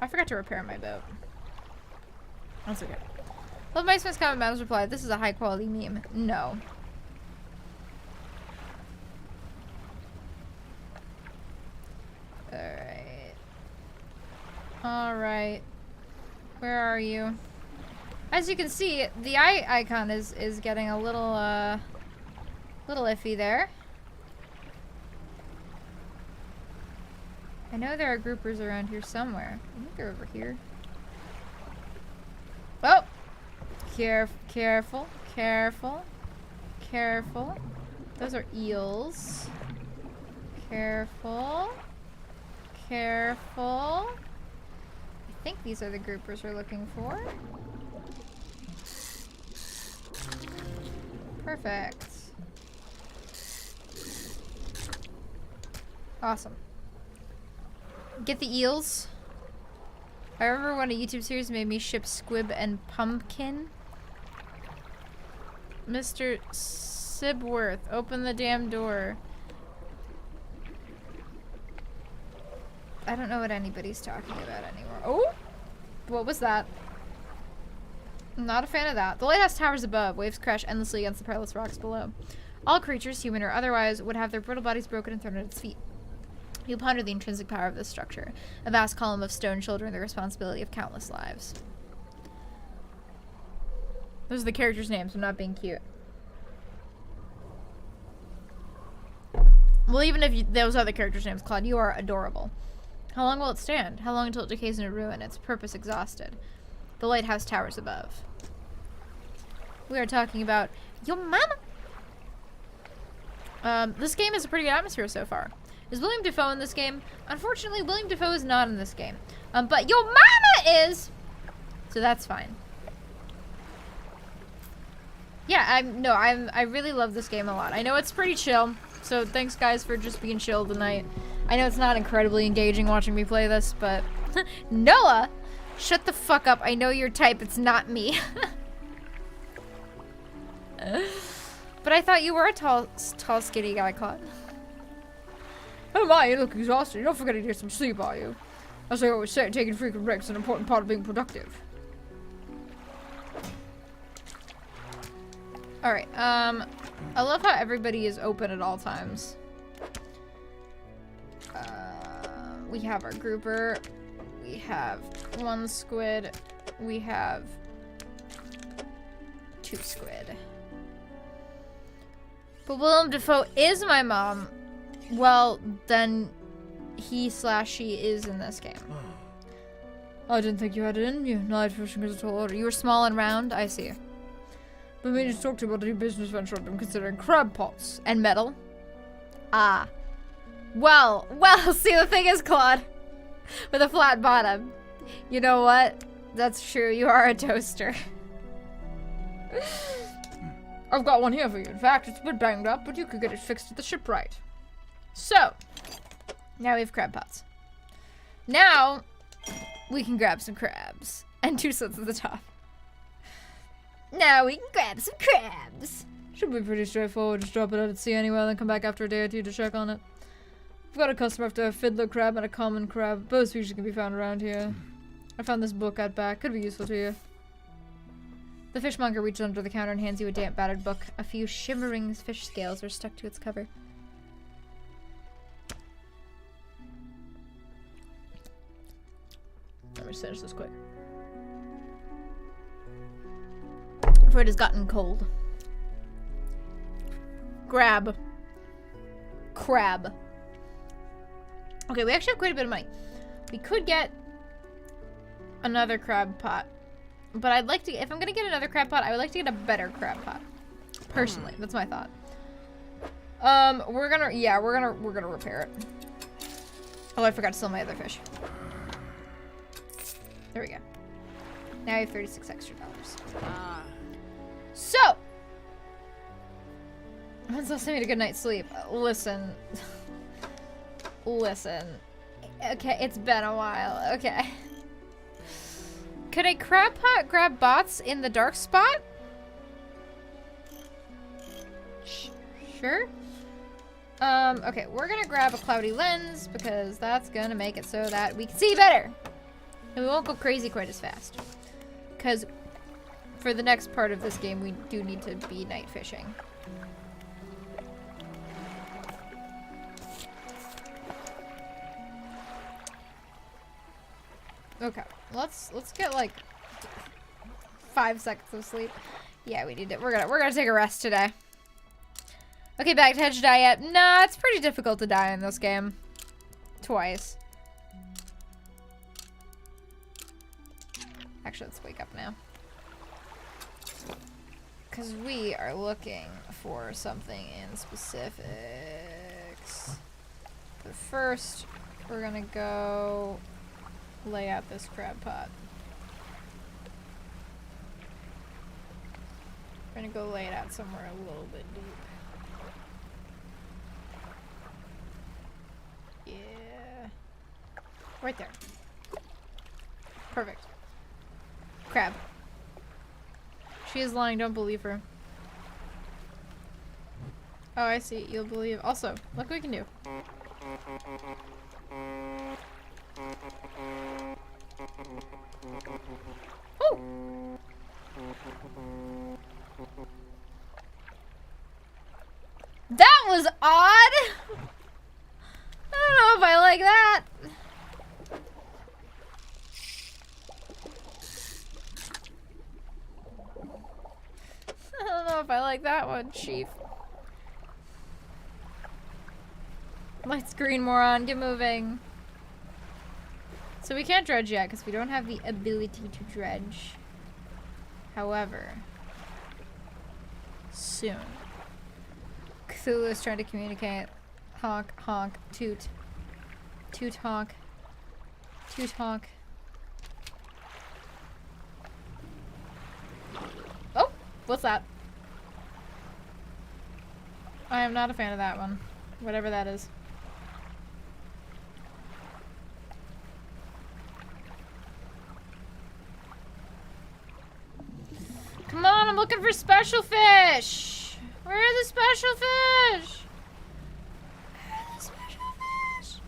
I forgot to repair my boat. That's okay. Love my Smith's comment. Madam's replied, this is a high quality meme. No. Alright. Alright. Where are you? As you can see, the eye icon is getting a little iffy there. I know there are groupers around here somewhere. I think they're over here. Oh! Careful, careful, careful. Those are eels. Careful. Careful. I think these are the groupers we're looking for. Perfect. Awesome. Get the eels. I remember when a YouTube series made me ship squib and pumpkin. Mr. Sibworth, open the damn door. I don't know what anybody's talking about anymore. Oh! What was that? I'm not a fan of that. The lighthouse towers above. Waves crash endlessly against the perilous rocks below. All creatures, human or otherwise, would have their brittle bodies broken and thrown at its feet. You ponder the intrinsic power of this structure. A vast column of stone shouldering the responsibility of countless lives. Those are the characters' names. I'm not being cute. Well, even if those are the characters' names, Claude, you are adorable. How long will it stand? How long until it decays into ruin, its purpose exhausted? The lighthouse towers above. We are talking about your mama. This game is a pretty good atmosphere so far. Is William Dafoe in this game? Unfortunately, William Dafoe is not in this game. But your mama is! So that's fine. Yeah, I really love this game a lot. I know it's pretty chill, so thanks guys for just being chill tonight. I know it's not incredibly engaging watching me play this, but... Noah! Shut the fuck up. I know your type. It's not me. But I thought you were a tall, skinny guy, Claude. Oh my, you look exhausted. You're not forgetting to get some sleep, are you? As I always say, taking frequent breaks is an important part of being productive. Alright, I love how everybody is open at all times. We have our grouper. We have 1 squid. We have 2 squid. But Willem Dafoe is my mom. Well, then he/she is in this game. I didn't think you had it in you. Night fishing is a tall order. You were small and round? I see. But we need to talk to you about a new business venture I'm considering. Crab pots. And metal. Ah. Well, see, the thing is, Claude, with a flat bottom, you know what? That's true, you are a toaster. I've got one here for you. In fact, it's a bit banged up, but you could get it fixed at the shipwright. So, now we have crab pots. Now, we can grab some crabs. And 2 slits at the top. Now we can grab some crabs. Should be pretty straightforward. Just drop it out at sea anywhere, then come back after a day or 2 to check on it. I've got a customer after a fiddler crab and a common crab. Both species can be found around here. I found this book out back. Could be useful to you. The fishmonger reaches under the counter and hands you a damp, battered book. A few shimmering fish scales are stuck to its cover. Let me finish this quick. For it has gotten cold. Crab. Okay, we actually have quite a bit of money. We could get another crab pot. But I'd like to, if I'm gonna get another crab pot, I would like to get a better crab pot. Personally, that's my thought. We're gonna repair it. Oh, I forgot to sell my other fish. There we go. Now I have 36 extra dollars. So, once I need a good night's sleep. Listen. Okay, it's been a while. Okay. Could a crab pot grab bots in the dark spot? Sure. Okay, we're gonna grab a cloudy lens because that's gonna make it so that we can see better. And we won't go crazy quite as fast. Because for the next part of this game, we do need to be night fishing. Okay, let's get like 5 seconds of sleep. Yeah, we need it. We're gonna take a rest today. Okay, back to Hedge diet. Nah, it's pretty difficult to die in this game. Twice. Actually, let's wake up now. Because we are looking for something in specifics. But first, we're gonna go lay out this crab pot. We're gonna go lay it out somewhere a little bit deep. Yeah. Right there. Perfect. Crab. She is lying, don't believe her. Oh, I see. You'll believe. Also, look what we can do. Oh! That was odd! I don't know if I like that. I don't know if I like that one, Chief. Light screen, moron. Get moving. So we can't dredge yet because we don't have the ability to dredge. However, soon. Cthulhu is trying to communicate. Honk, honk, toot. Toot, honk. Toot, honk. Oh! What's that? I am not a fan of that one. Whatever that is. Come on, I'm looking for special fish! Where are the special fish? Where are the special fish?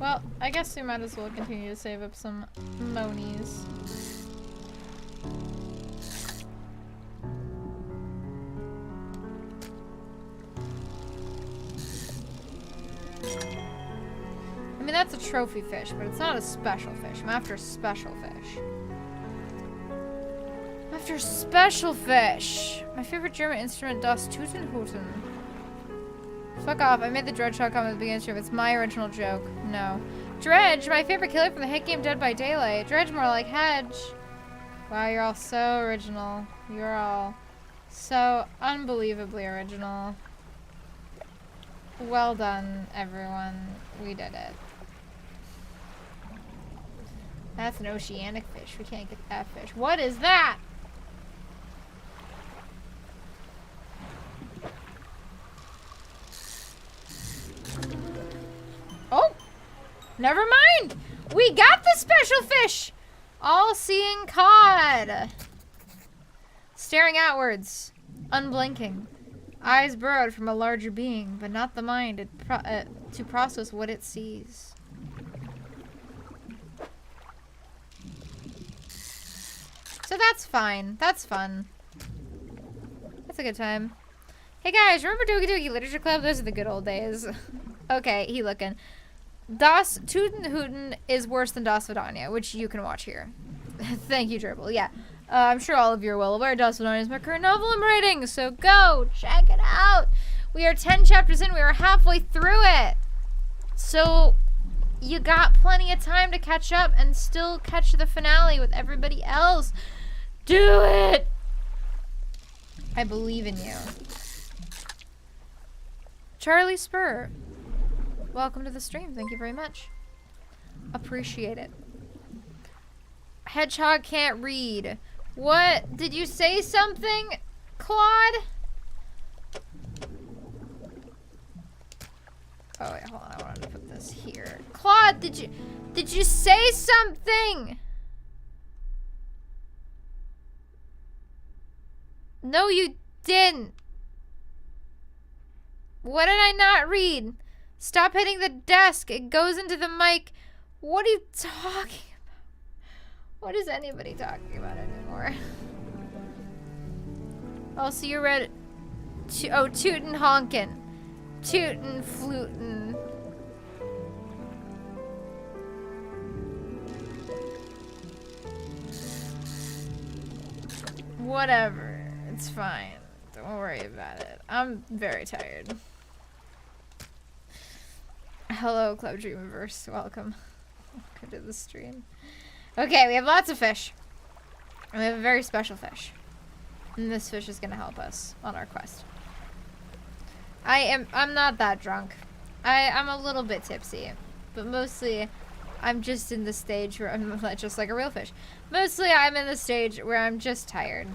Well, I guess we might as well continue to save up some monies. I mean, that's a trophy fish, but it's not a special fish. I'm after special fish. I'm after special fish. My favorite German instrument, Das Tuten Huten. Fuck off. I made the Dredge comment at the beginning of the stream. It's my original joke. No. Dredge, my favorite killer from the hit game Dead by Daylight. Dredge more like Hedge. Wow, you're all so original. You're all so unbelievably original. Well done, everyone. We did it. That's an oceanic fish. We can't get that fish. What is that? Oh! Never mind! We got the special fish! All-seeing cod! Staring outwards. Unblinking. Eyes burrowed from a larger being, but not the mind to process what it sees. So that's fine. That's fun. That's a good time. Hey guys, remember Doogie Doogie Literature Club? Those are the good old days. Okay, he looking. Das Tooten Hooten is worse than Das Vidania, which you can watch here. Thank you, Dribble. Yeah. I'm sure all of you are well aware Das Vidania is my current novel I'm writing, so go check it out. We are 10 chapters in. We are halfway through it. So you got plenty of time to catch up and still catch the finale with everybody else. Do it! I believe in you. Charlie Spur, welcome to the stream. Thank you very much. Appreciate it. Hedgehog can't read. What? Did you say something, Claude? Oh wait, hold on. I wanted to put this here. Claude, did you say something? No, you didn't. What did I not read? Stop hitting the desk. It goes into the mic. What are you talking about? What is anybody talking about anymore? Oh, so you read... Tootin' Honkin'. Tootin' Flutin'. Whatever. It's fine. Don't worry about it. I'm very tired. Hello, Club Dreamiverse. Welcome. Welcome to the stream. Okay, we have lots of fish. And we have a very special fish. And this fish is gonna help us on our quest. I'm not that drunk. I'm a little bit tipsy. But mostly, I'm just in the stage where I'm just like a real fish. Mostly, I'm in the stage where I'm just tired.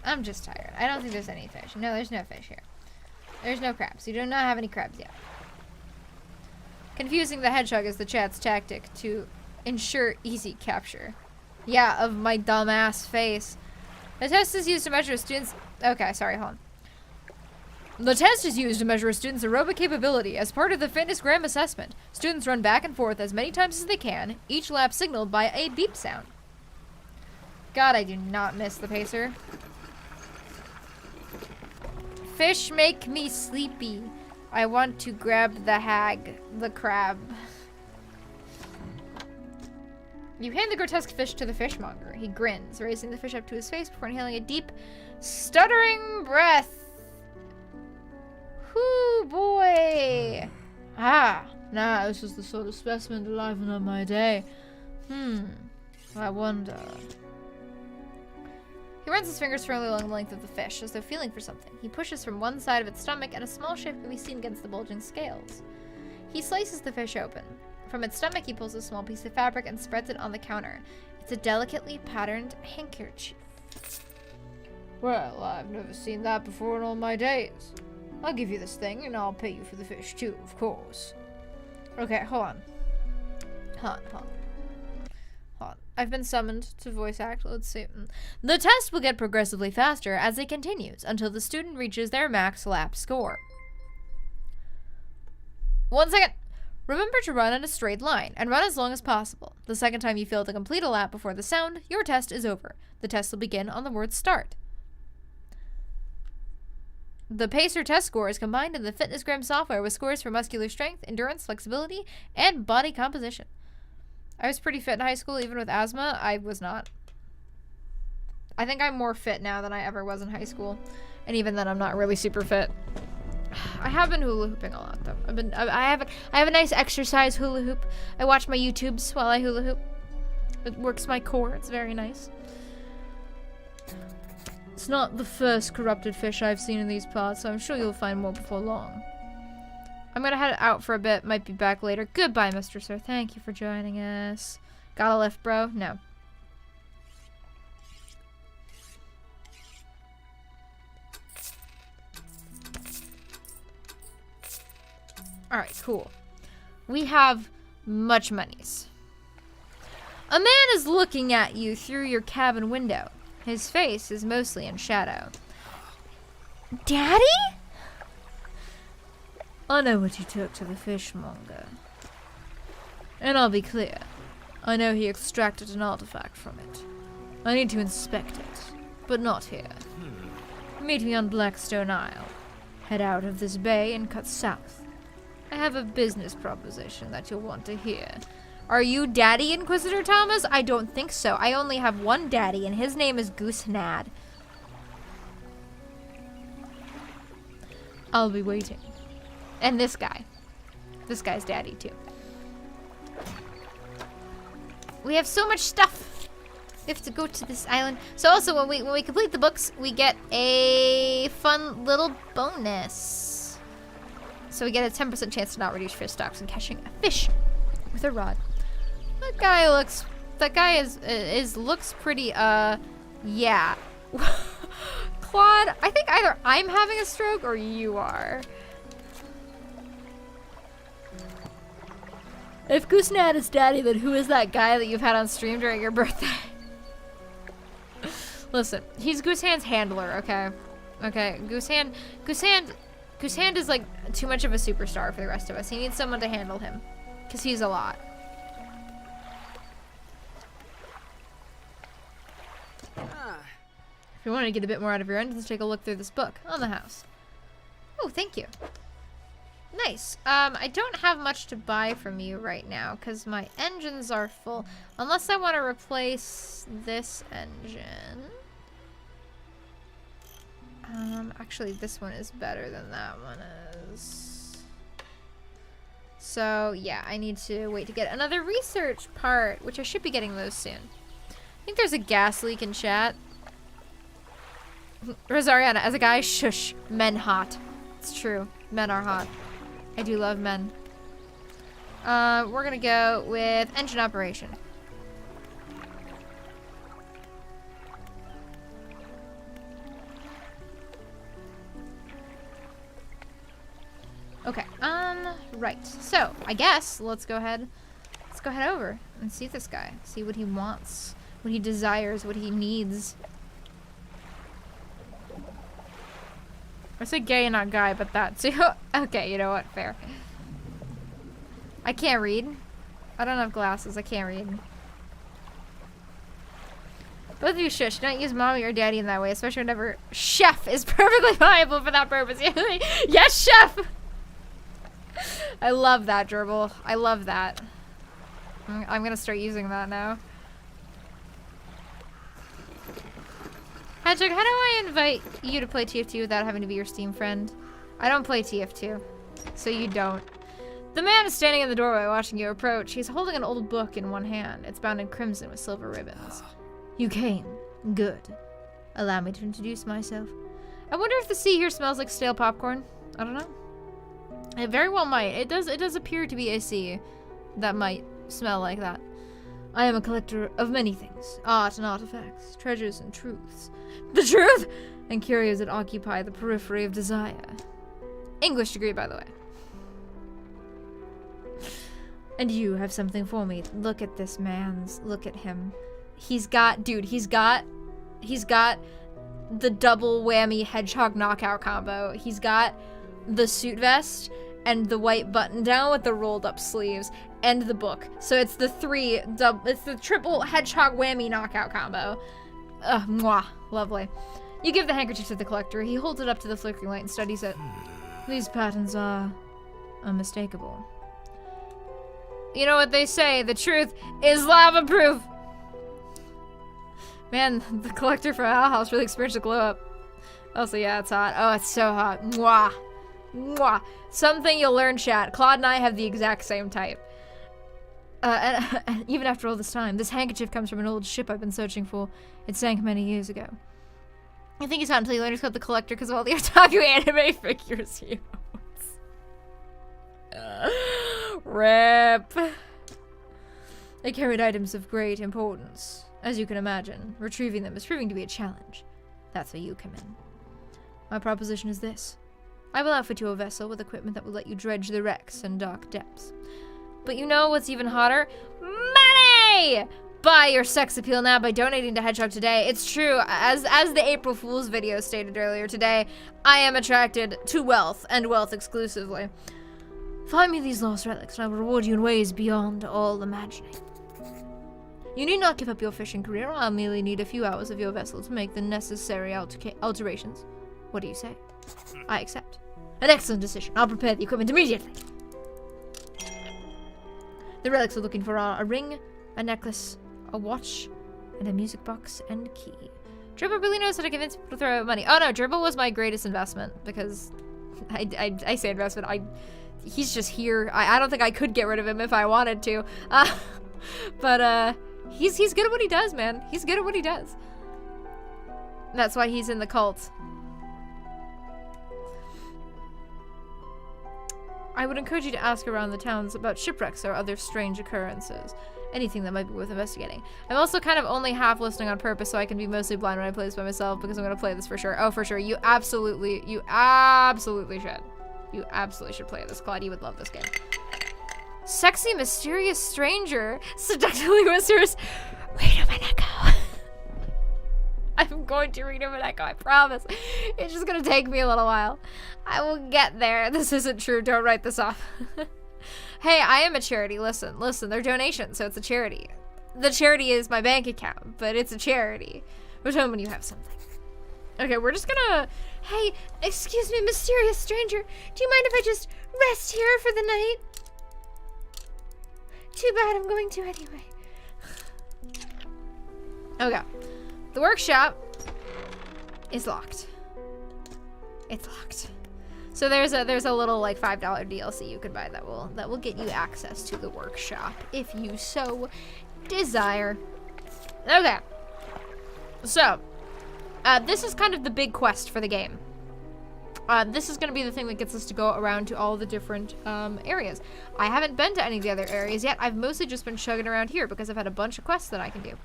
I'm just tired. I don't think there's any fish. No, there's no fish here. There's no crabs. You do not have any crabs yet. Confusing the hedgehog is the chat's tactic to ensure easy capture. Yeah, of my dumbass face. The test is used to measure a student's... Okay, sorry, hold on. The test is used to measure a student's aerobic capability as part of the fitness gram assessment. Students run back and forth as many times as they can, each lap signaled by a beep sound. God, I do not miss the pacer. Fish make me sleepy. I want to grab the hag, the crab. You hand the grotesque fish to the fishmonger. He grins, raising the fish up to his face before inhaling a deep, stuttering breath. Whoo, boy. Ah, nah, this is the sort of specimen to liven up my day. I wonder. He runs his fingers firmly along the length of the fish, as though feeling for something. He pushes from one side of its stomach, and a small shape can be seen against the bulging scales. He slices the fish open. From its stomach, he pulls a small piece of fabric and spreads it on the counter. It's a delicately patterned handkerchief. Well, I've never seen that before in all my days. I'll give you this thing, and I'll pay you for the fish, too, of course. Okay, hold on. Hold on. I've been summoned to voice act. Let's see. The test will get progressively faster as it continues until the student reaches their max lap score. 1 second. Remember to run in a straight line and run as long as possible. The second time you fail to complete a lap before the sound, your test is over. The test will begin on the word start. The pacer test score is combined in the FitnessGram software with scores for muscular strength, endurance, flexibility, and body composition. I was pretty fit in high school, even with asthma. I was not. I think I'm more fit now than I ever was in high school. And even then, I'm not really super fit. I have been hula hooping a lot, though. I have a nice exercise hula hoop. I watch my YouTubes while I hula hoop. It works my core. It's very nice. It's not the first corrupted fish I've seen in these parts, so I'm sure you'll find more before long. I'm gonna head out for a bit. Might be back later. Goodbye, Mr. Sir. Thank you for joining us. Got a lift, bro? No. Alright, cool. We have much monies. A man is looking at you through your cabin window. His face is mostly in shadow. Daddy? I know what you took to the fishmonger. And I'll be clear. I know he extracted an artifact from it. I need to inspect it, but not here. Meet me on Blackstone Isle. Head out of this bay and cut south. I have a business proposition that you'll want to hear. Are you Daddy Inquisitor Thomas? I don't think so. I only have one daddy, and his name is Goose Nad. I'll be waiting. And this guy. This guy's daddy, too. We have so much stuff. We have to go to this island. So also, when we complete the books, we get a fun little bonus. So we get a 10% chance to not reduce fish stocks and catching a fish with a rod. That guy looks pretty, yeah. Claude, I think either I'm having a stroke or you are. If Goosenad is daddy, then who is that guy that you've had on stream during your birthday? Listen, he's Goosehand's handler, okay? Okay, Goosehand is like too much of a superstar for the rest of us. He needs someone to handle him, because he's a lot. If you want to get a bit more out of your engines, take a look through this book on the house. Oh, thank you. Nice. I don't have much to buy from you right now because my engines are full. Unless I want to replace this engine. Actually, this one is better than that one is. So, yeah, I need to wait to get another research part, which I should be getting those soon. I think there's a gas leak in chat. Rosariana, as a guy, shush. Men hot. It's true. Men are hot. I do love men. We're gonna go with engine operation. Okay, right. So, I guess, let's go ahead over and see this guy. See what he wants, what he desires, what he needs. I said gay and not guy, but that too. Okay, you know what? Fair. I can't read. I don't have glasses. I can't read. Both of you shush. Don't use mommy or daddy in that way, especially whenever chef is perfectly viable for that purpose. Yes, chef! I love that, Gerbil. I love that. I'm gonna start using that now. Hedgehog, how do I invite you to play TF2 without having to be your Steam friend? I don't play TF2, so you don't. The man is standing in the doorway watching you approach. He's holding an old book in one hand. It's bound in crimson with silver ribbons. You came. Good. Allow me to introduce myself. I wonder if the sea here smells like stale popcorn. I don't know. It very well might. It does appear to be a sea that might smell like that. I am a collector of many things. Art and artifacts, treasures and truths. The truth! And curios that occupy the periphery of desire. English degree, by the way. And you have something for me. Look at this man's. Look at him. He's got the double whammy hedgehog knockout combo. He's got the suit vest and the white button down with the rolled up sleeves and the book. So it's the triple hedgehog whammy knockout combo. Mwah. Lovely. You give the handkerchief to the collector. He holds it up to the flickering light and studies it. These patterns are unmistakable. You know what they say, the truth is lava proof. Man, the collector from Owl House really experienced a glow up. Also, yeah, it's hot. Oh, it's so hot. Mwah. Mwah. Something you'll learn, chat. Claude and I have the exact same type. And even after all this time, this handkerchief comes from an old ship I've been searching for. It sank many years ago. I think it's not until you learn to call the collector because of all the otaku anime figures he owns. RIP. They carried items of great importance. As you can imagine, retrieving them is proving to be a challenge. That's where you come in. My proposition is this. I will outfit you a vessel with equipment that will let you dredge the wrecks and dark depths. But you know what's even hotter? Money! Buy your sex appeal now by donating to Hedgehog today. It's true, as the April Fool's video stated earlier today, I am attracted to wealth, and wealth exclusively. Find me these lost relics, and I will reward you in ways beyond all imagining. You need not give up your fishing career. I'll merely need a few hours of your vessel to make the necessary alterations. What do you say? I accept. An excellent decision. I'll prepare the equipment immediately. The relics we're looking for are a ring, a necklace, a watch, and a music box and key. Dribble really knows how to convince people to throw out money. Oh no, Dribble was my greatest investment because I say investment. He's just here. I don't think I could get rid of him if I wanted to. But he's good at what he does, man. He's good at what he does. That's why he's in the cult. I would encourage you to ask around the towns about shipwrecks or other strange occurrences. Anything that might be worth investigating. I'm also kind of only half listening on purpose so I can be mostly blind when I play this by myself because I'm going to play this for sure. Oh, for sure. You absolutely should. You absolutely should play this, Claude. You would love this game. Sexy, mysterious stranger. Seductively mysterious. Read him an echo. I'm going to read him an echo, I promise. It's just going to take me a little while. I will get there. This isn't true. Don't write this off. Hey, I am a charity. Listen, they're donations, so it's a charity. The charity is my bank account, but it's a charity. Which home when you have something. Okay, we're just gonna... Hey, excuse me, mysterious stranger. Do you mind if I just rest here for the night? Too bad, I'm going to anyway. Okay. The workshop is locked. It's locked. So there's a little like $5 DLC you could buy that will get you access to the workshop if you so desire. Okay. So, this is kind of the big quest for the game. This is going to be the thing that gets us to go around to all the different areas. I haven't been to any of the other areas yet. I've mostly just been chugging around here because I've had a bunch of quests that I can do.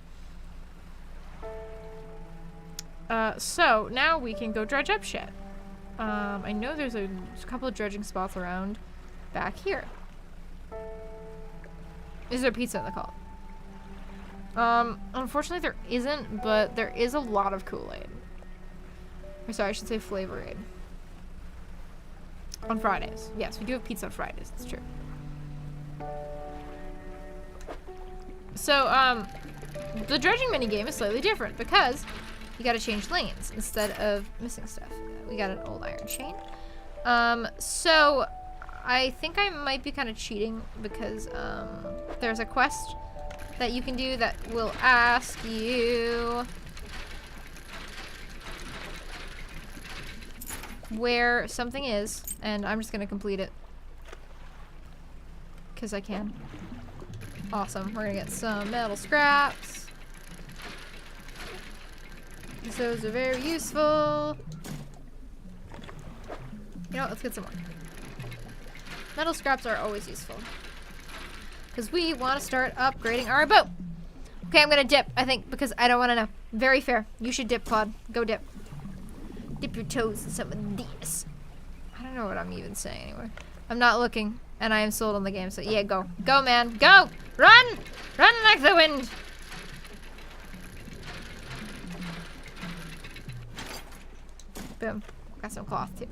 So now we can go dredge up shit. I know there's a couple of dredging spots around back here. Is there pizza in the cult? Unfortunately there isn't, but there is a lot of Kool-Aid. Or sorry, I should say Flavor Aid. On Fridays. Yes, we do have pizza on Fridays, it's true. So, the dredging minigame is slightly different because you gotta change lanes instead of missing stuff. We got an old iron chain. So I think I might be kind of cheating because there's a quest that you can do that will ask you where something is, and I'm just gonna complete it because I can. Awesome. We're gonna get some metal scraps. Those are very useful. You know what, let's get some more. Metal scraps are always useful. Because we want to start upgrading our boat. Okay, I'm going to dip, I think, because I don't want to know. Very fair. You should dip, Claude. Go dip. Dip your toes in some of these. I don't know what I'm even saying anymore. I'm not looking, and I am sold on the game, so yeah, go. Go, man. Go! Run! Run like the wind! Boom. Got some cloth, too.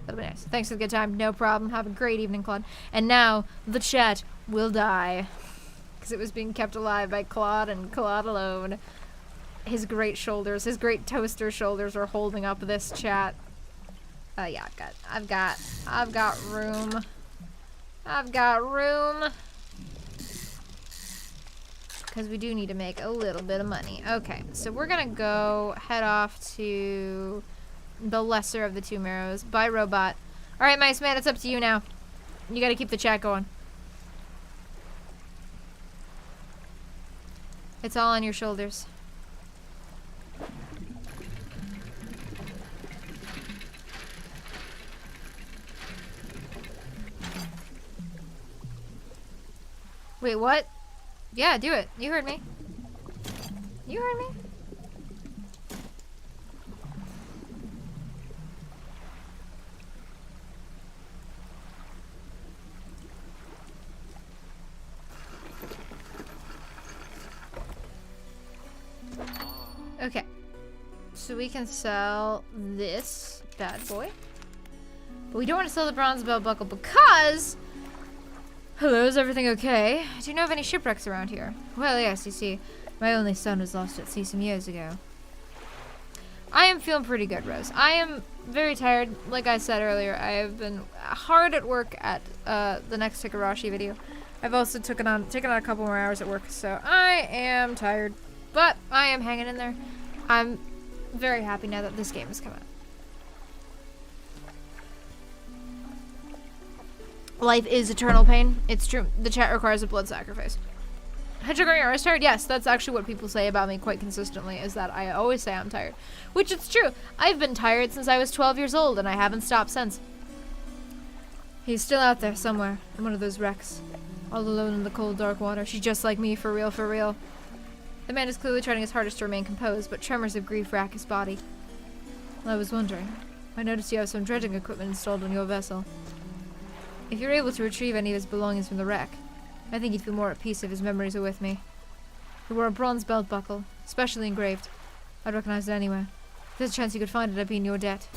That'll be nice. Thanks for the good time. No problem. Have a great evening, Claude. And now, the chat will die. Because it was being kept alive by Claude and Claude alone. His great shoulders, his great toaster shoulders are holding up this chat. Yeah, I've got room. I've got room. Because we do need to make a little bit of money. Okay, so we're gonna go head off to the lesser of the two Marrows. Bye, robot. Alright, Mice Man, it's up to you now. You gotta keep the chat going. It's all on your shoulders. Wait, what? Yeah, do it. You heard me. You heard me. Okay. So we can sell this bad boy. But we don't want to sell the bronze belt buckle because... Hello, is everything okay? Do you know of any shipwrecks around here? Well, yes, you see. My only son was lost at sea some years ago. I am feeling pretty good, Rose. I am very tired. Like I said earlier, I have been hard at work at the next Higurashi video. I've also taken on a couple more hours at work, so I am tired. But I am hanging in there. I'm very happy now that this game has come out. Life is eternal pain. It's true. The chat requires a blood sacrifice. Hedgehog, are you tired? Yes, that's actually what people say about me quite consistently, is that I always say I'm tired. Which it's true. I've been tired since I was 12 years old, and I haven't stopped since. He's still out there somewhere, in one of those wrecks. All alone in the cold, dark water. She's just like me, for real, for real. The man is clearly trying his hardest to remain composed, but tremors of grief rack his body. Well, I was wondering. I noticed you have some dredging equipment installed on your vessel. If you're able to retrieve any of his belongings from the wreck, I think he'd feel more at peace if his memories are with me. He wore a bronze belt buckle, specially engraved. I'd recognize it anywhere. If there's a chance you could find it, I'd be in your debt.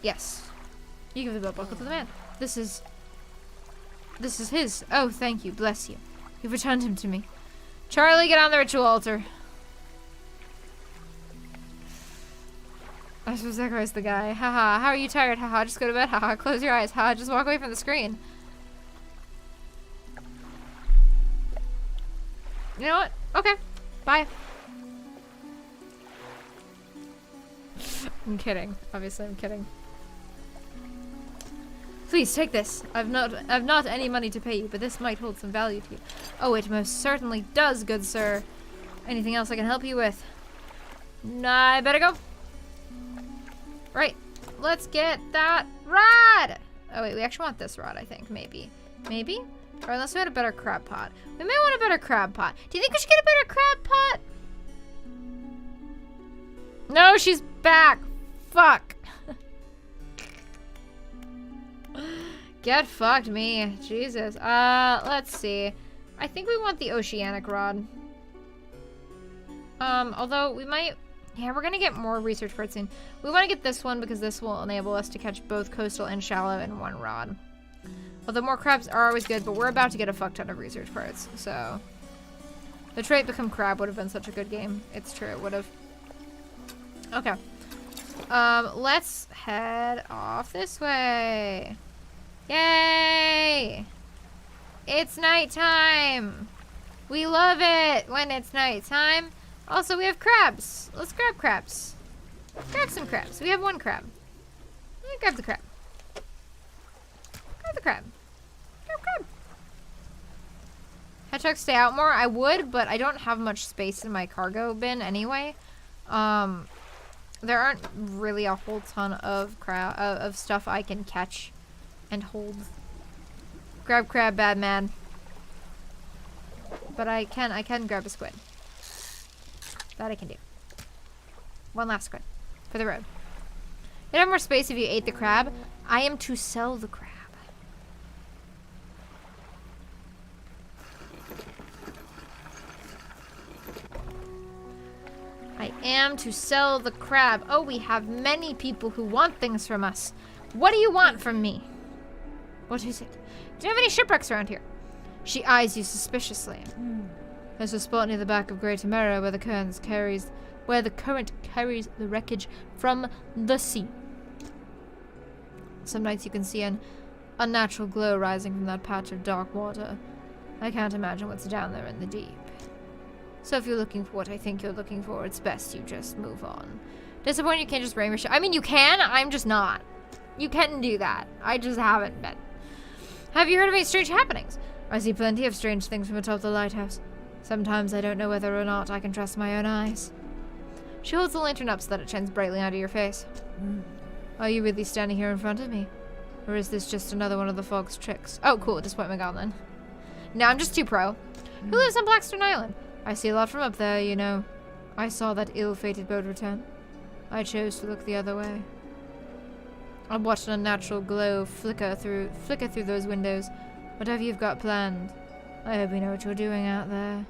Yes. You give the belt buckle to the man. This is his. Oh, thank you. Bless you. You've returned him to me. Charlie, get on the ritual altar. I suppose that guy's the guy. Haha. How are you tired? Haha. Just go to bed. Haha. Close your eyes. Haha. Just walk away from the screen. You know what? Okay. Bye. I'm kidding. Obviously, I'm kidding. Please take this. I've not any money to pay you, but this might hold some value to you. Oh, it most certainly does, good sir. Anything else I can help you with? Nah, I better go. Right. Let's get that rod. Oh wait, we actually want this rod, I think. Maybe. Maybe? Or unless we had a better crab pot. We may want a better crab pot. Do you think we should get a better crab pot? No, she's back. Fuck. Get fucked me. Jesus. Let's see. I think we want the oceanic rod. Although we might... Yeah, we're gonna get more research for it soon. We want to get this one because this will enable us to catch both coastal and shallow in one rod. Although more crabs are always good, but we're about to get a fuck ton of research parts, so... The trait become crab would have been such a good game. It's true, it would have. Okay. Let's head off this way. Yay! It's nighttime! We love it when it's nighttime. Also, we have crabs. Let's grab crabs. Grab some crabs. We have one crab. Grab the crab. Grab the crab. Grab crab. Hedgehog, stay out more. I would, but I don't have much space in my cargo bin anyway. There aren't really a whole ton of stuff I can catch and hold. Grab crab, bad man. But I can grab a squid. That I can do. One last squid for the road. You'd have more space if you ate the crab. I am to sell the crab. I am to sell the crab. Oh, we have many people who want things from us. What do you want from me? What is it? Do you have any shipwrecks around here? She eyes you suspiciously. There's a spot near the back of Great Tamara where the current carries the wreckage from the sea. Some nights you can see an unnatural glow rising from that patch of dark water. I can't imagine what's down there in the deep. So if you're looking for what I think you're looking for, it's best you just move on. Disappointed you can't just bring your ship. I mean, you can. I'm just not. You can do that. I just haven't been. Have you heard of any strange happenings? I see plenty of strange things from atop the lighthouse. Sometimes I don't know whether or not I can trust my own eyes. She holds the lantern up so that it shines brightly onto your face. Are you really standing here in front of me? Or is this just another one of the fog's tricks? Oh, cool. Disappointment Goblin. No, I'm just too pro. Who lives on Blackstone Island? I see a lot from up there, you know. I saw that ill-fated boat return. I chose to look the other way. I watched an unnatural glow flicker through those windows. Whatever you've got planned, I hope you know what you're doing out there.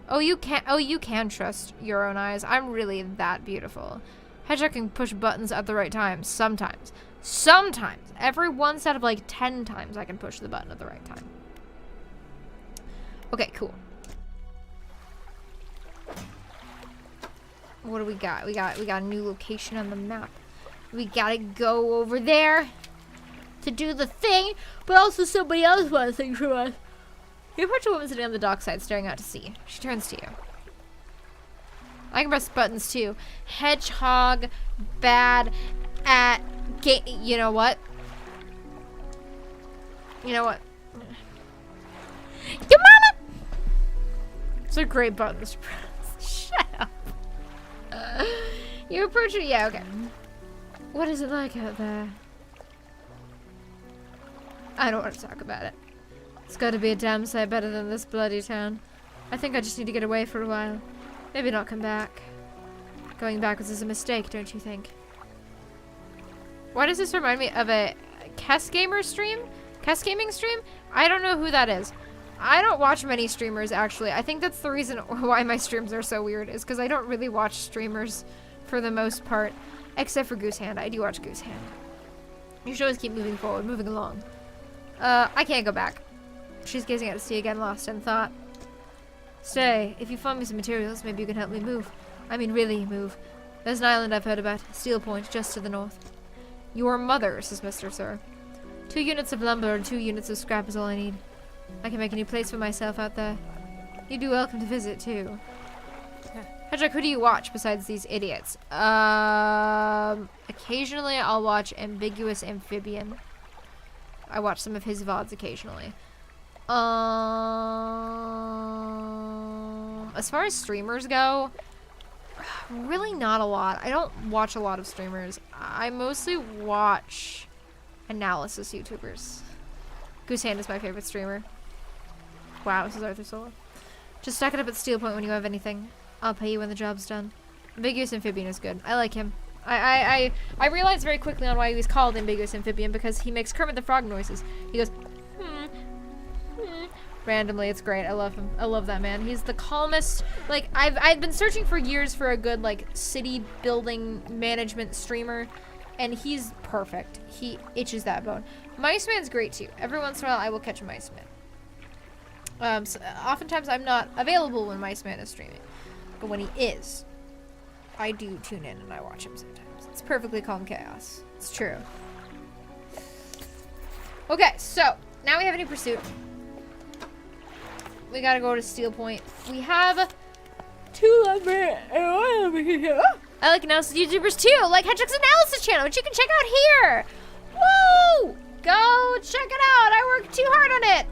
Oh, you can trust your own eyes. I'm really that beautiful. Hedgehog can push buttons at the right time. Sometimes. Sometimes. Every once out of like 10 times I can push the button at the right time. Okay, cool. What do we got? We got a new location on the map. We gotta go over there to do the thing, but also somebody else wants things from us. You approach a woman sitting on the dockside staring out to sea. She turns to you. I can press buttons too. Hedgehog, bad at you know what? You know what? Your mama! It's a great button to press. Shut up. You approach it. Yeah, okay. What is it like out there? I don't want to talk about it. It's got to be a damn sight better than this bloody town. I think I just need to get away for a while. Maybe not come back. Going backwards is a mistake, don't you think? Why does this remind me of a Kess Gaming stream? I don't know who that is. I don't watch many streamers, actually. I think that's the reason why my streams are so weird, is because I don't really watch streamers for the most part. Except for Goosehand. I do watch Goosehand. You should always keep moving forward, moving along. I can't go back. She's gazing out to sea again, lost in thought. Stay. If you find me some materials, maybe you can help me move. I mean, really move. There's an island I've heard about. Steel Point, just to the north. Your mother, says Mr. Sir. 2 units of lumber and 2 units of scrap is all I need. I can make a new place for myself out there. You'd be welcome to visit, too. Hedgehog, who do you watch besides these idiots? Occasionally I'll watch Ambiguous Amphibian. I watch some of his VODs occasionally. As far as streamers go, really not a lot. I don't watch a lot of streamers. I mostly watch analysis YouTubers. Goosehand is my favorite streamer. Wow, this is Arthur Solo. Just stack it up at Steel Point when you have anything. I'll pay you when the job's done. Ambiguous Amphibian is good. I like him. I realized very quickly on why he was called Ambiguous Amphibian, because he makes Kermit the Frog noises. He goes, randomly. It's great. I love him. I love that man. He's the calmest. Like, I've been searching for years for a good, like, city building management streamer, and he's perfect. He itches that bone. Mice Man's great too. Every once in a while I will catch a Mice Man. So oftentimes I'm not available when Mice Man is streaming. But when he is, I do tune in and I watch him sometimes. It's perfectly calm chaos. It's true. Okay, so now we have a new pursuit. We gotta go to Steel Point. We have 2 lumber and 1 lumber here. I like analysis YouTubers too, like Hedgehog's analysis channel, which you can check out here. Woo! Go check it out. I worked too hard on it.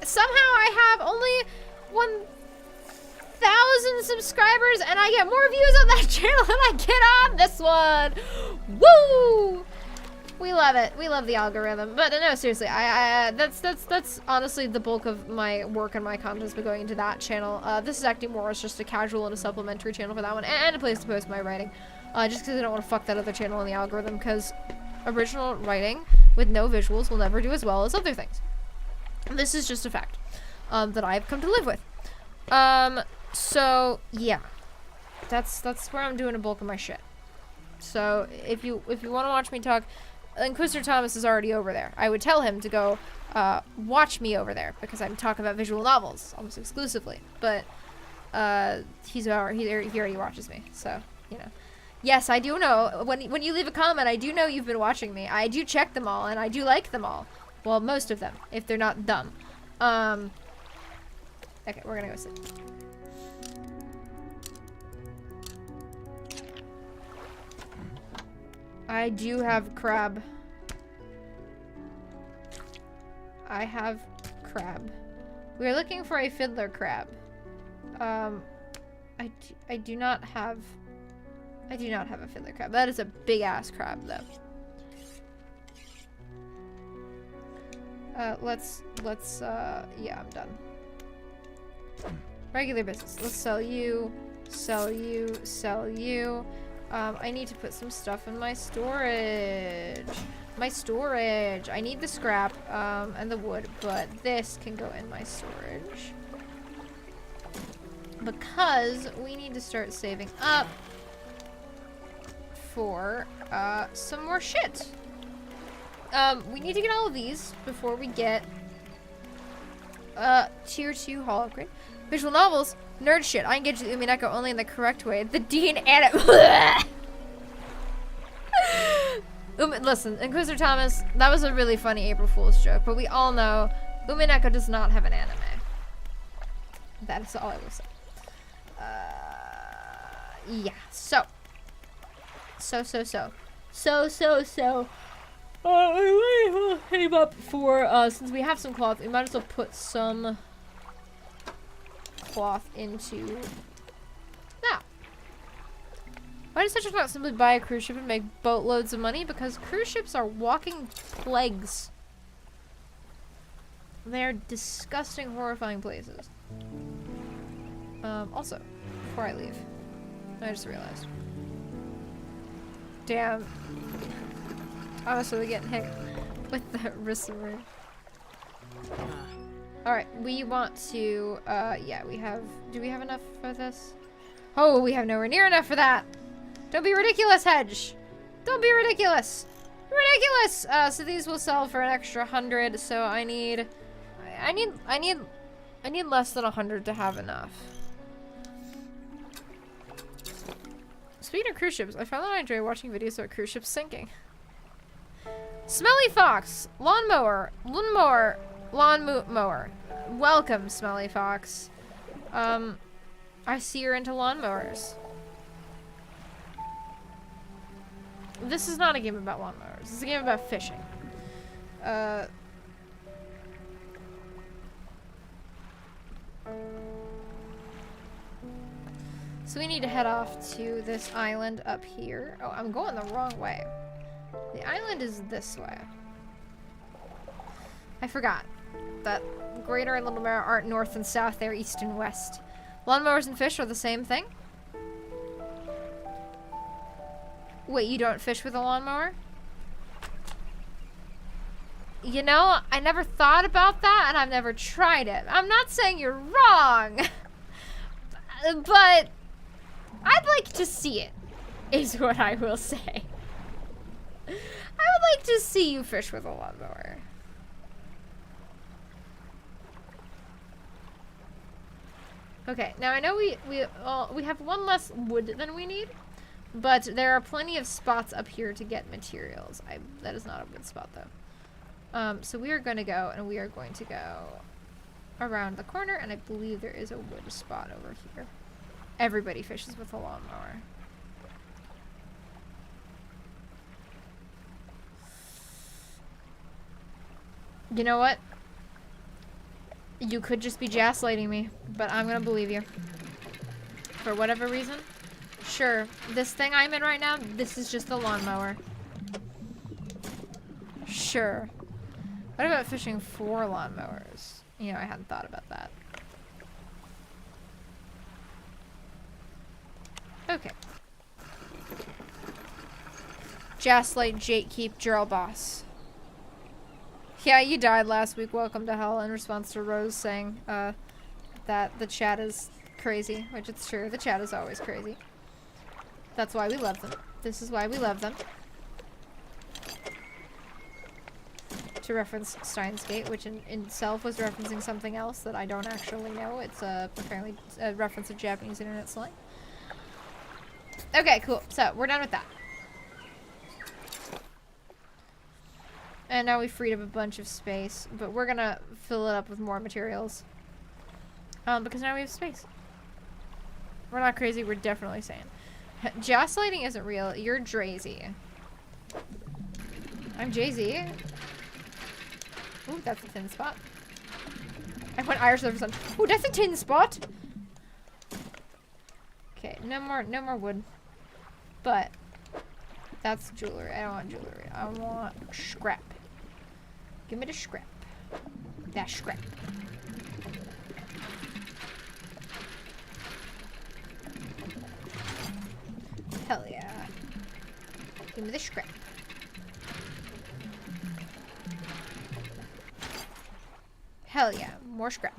Somehow I have only 1,000 subscribers and I get more views on that channel than I get on this one. Woo! We love it. We love the algorithm. But no, seriously, that's honestly the bulk of my work and my content has been going into that channel. This is acting more as just a casual and a supplementary channel for that one, and a place to post my writing. Just because I don't want to fuck that other channel in the algorithm, because original writing with no visuals will never do as well as other things. This is just a fact that I've come to live with. So yeah, that's where I'm doing a bulk of my shit. So if you want to watch me talk, Inquisitor Thomas is already over there. I would tell him to go watch me over there because I'm talking about visual novels almost exclusively. But he already watches me, so you know. Yes, I do know. When you leave a comment, I do know you've been watching me. I do check them all, and I do like them all. Well, most of them, if they're not dumb. Okay, we're gonna go sit. I do have crab. I have crab. We're looking for a fiddler crab. I do not have a fiddler crab. That is a big ass crab though. Yeah, I'm done. Regular business. Let's sell you, sell you, sell you. I need to put some stuff in my storage. I need the scrap, and the wood, but this can go in my storage. Because we need to start saving up for, some more shit. We need to get all of these before we get, tier 2 hall upgrade. Visual novels, nerd shit. I engage the Umineko only in the correct way. The Dean and listen, Inquisitor Thomas, that was a really funny April Fool's joke, but we all know Umineko does not have an anime. That is all I will say. Yeah, so. I will save up for, since we have some cloth, we might as well put some cloth into that. Why does such not simply buy a cruise ship and make boatloads of money? Because cruise ships are walking plagues. They're disgusting, horrifying places. Also, before I leave, I just realized. Damn. Honestly, getting hit with that wristler. Alright, we want to, yeah, we have, do we have enough for this? Oh, we have nowhere near enough for that! Don't be ridiculous, Hedge! Don't be ridiculous! Ridiculous! So these will sell for an extra 100, so I need less than 100 to have enough. Speaking of cruise ships, I found that I enjoy watching videos about cruise ships sinking. Smelly Fox! Lawnmower! Lawnmower. Welcome, Smelly Fox. I see you're into lawnmowers. This is not a game about lawnmowers. This is a game about fishing. So we need to head off to this island up here. Oh, I'm going the wrong way. The island is this way. I forgot that Greater and Little Mare aren't north and south, they're east and west. Lawnmowers and fish are the same thing? Wait, you don't fish with a lawnmower? You know, I never thought about that and I've never tried it. I'm not saying you're wrong, but I'd like to see it, is what I will say. I would like to see you fish with a lawnmower. Okay, now I know we have one less wood than we need, but there are plenty of spots up here to get materials. That is not a good spot though. So we are going to go, and we are going to go around the corner, and I believe there is a wood spot over here. Everybody fishes with a lawnmower. You know what? You could just be gaslighting me, but I'm gonna believe you. For whatever reason. Sure, this thing I'm in right now, this is just a lawnmower. Sure. What about fishing for lawnmowers? You know, I hadn't thought about that. Okay. Gaslight, Jakekeep, Gerald Boss. Yeah, you died last week. Welcome to hell. In response to Rose saying that the chat is crazy, which it's true. The chat is always crazy. That's why we love them. This is why we love them. To reference Steins Gate, which in itself was referencing something else that I don't actually know. It's apparently a reference of Japanese internet slang. Okay, cool. So we're done with that. And now we freed up a bunch of space, but we're gonna fill it up with more materials. Because now we have space. We're not crazy, we're definitely sane. Gaslighting isn't real, you're Drazy. I'm Jay-Z. Ooh, that's a thin spot. I went Irish over some. Ooh, that's a tin spot! Okay, no more wood. But that's jewelry. I don't want jewelry. I want scrap. Give me the scrap. that scrap. Hell yeah. Give me the scrap. Hell yeah, more scrap.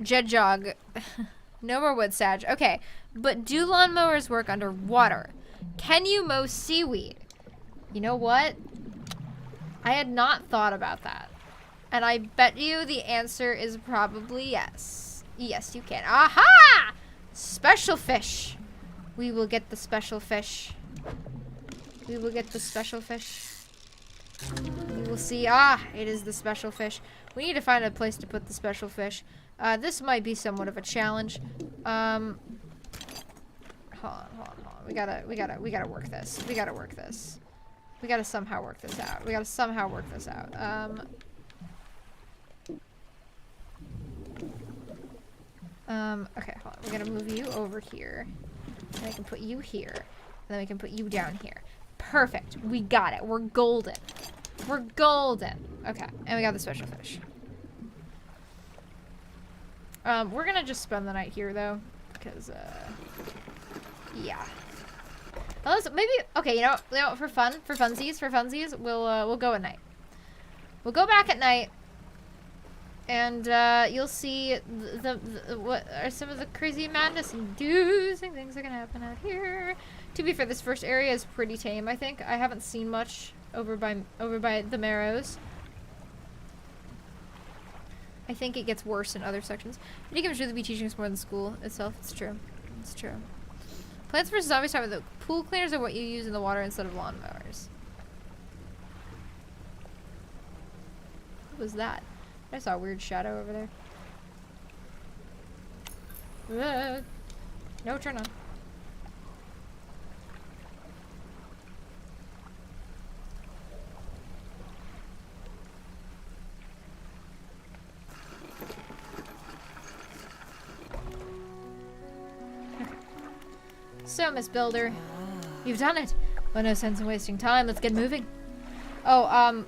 Hedgehog. No more wood, Sag. Okay, but do lawnmowers work underwater? Can you mow seaweed? You know what? I had not thought about that. And I bet you the answer is probably yes. Yes, you can. Aha! Special fish. We will get the special fish. We will get the special fish. We will see. Ah, it is the special fish. We need to find a place to put the special fish. This might be somewhat of a challenge. Hold on. We gotta work this. We gotta work this. We gotta somehow work this out. Okay, hold on. We're gonna move you over here. And I can put you here. And then we can put you down here. Perfect. We got it. We're golden. We're golden. Okay, and we got the special fish. We're gonna just spend the night here though, because yeah. Unless maybe okay, you know, for funsies, we'll go at night. We'll go back at night, and you'll see what are some of the crazy madness inducing things that can happen out here. To be fair, this first area is pretty tame. I think I haven't seen much over by the Marrows. I think it gets worse in other sections. Video games really be teaching us more than school itself. It's true. It's true. Plants vs. Zombies time with the pool cleaners are what you use in the water instead of lawnmowers. What was that? I saw a weird shadow over there. No, turn on. So, Miss Builder, you've done it. Well, no sense in wasting time. Let's get moving. Oh,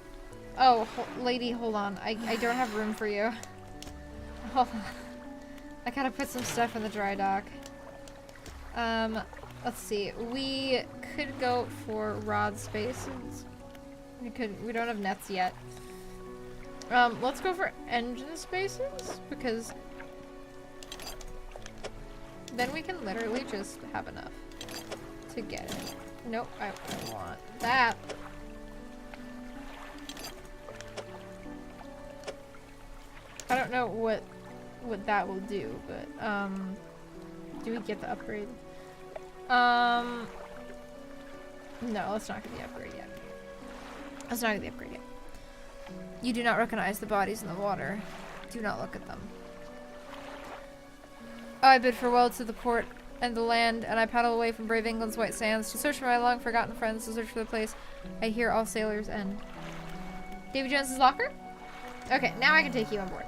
lady, hold on. I don't have room for you. Hold on. I gotta put some stuff in the dry dock. Let's see. We could go for rod spaces. We don't have nets yet. Let's go for engine spaces, because then we can literally just have enough to get it. Nope, I want that. I don't know what that will do, but do we get the upgrade? No, let's not get the upgrade yet. Let's not get the upgrade yet. You do not recognize the bodies in the water. Do not look at them. Oh, I bid farewell to the port and the land, and I paddle away from brave England's white sands to search for my long-forgotten friends, to search for the place I hear all sailors end. Davy Jones's locker? Okay, now I can take you on board.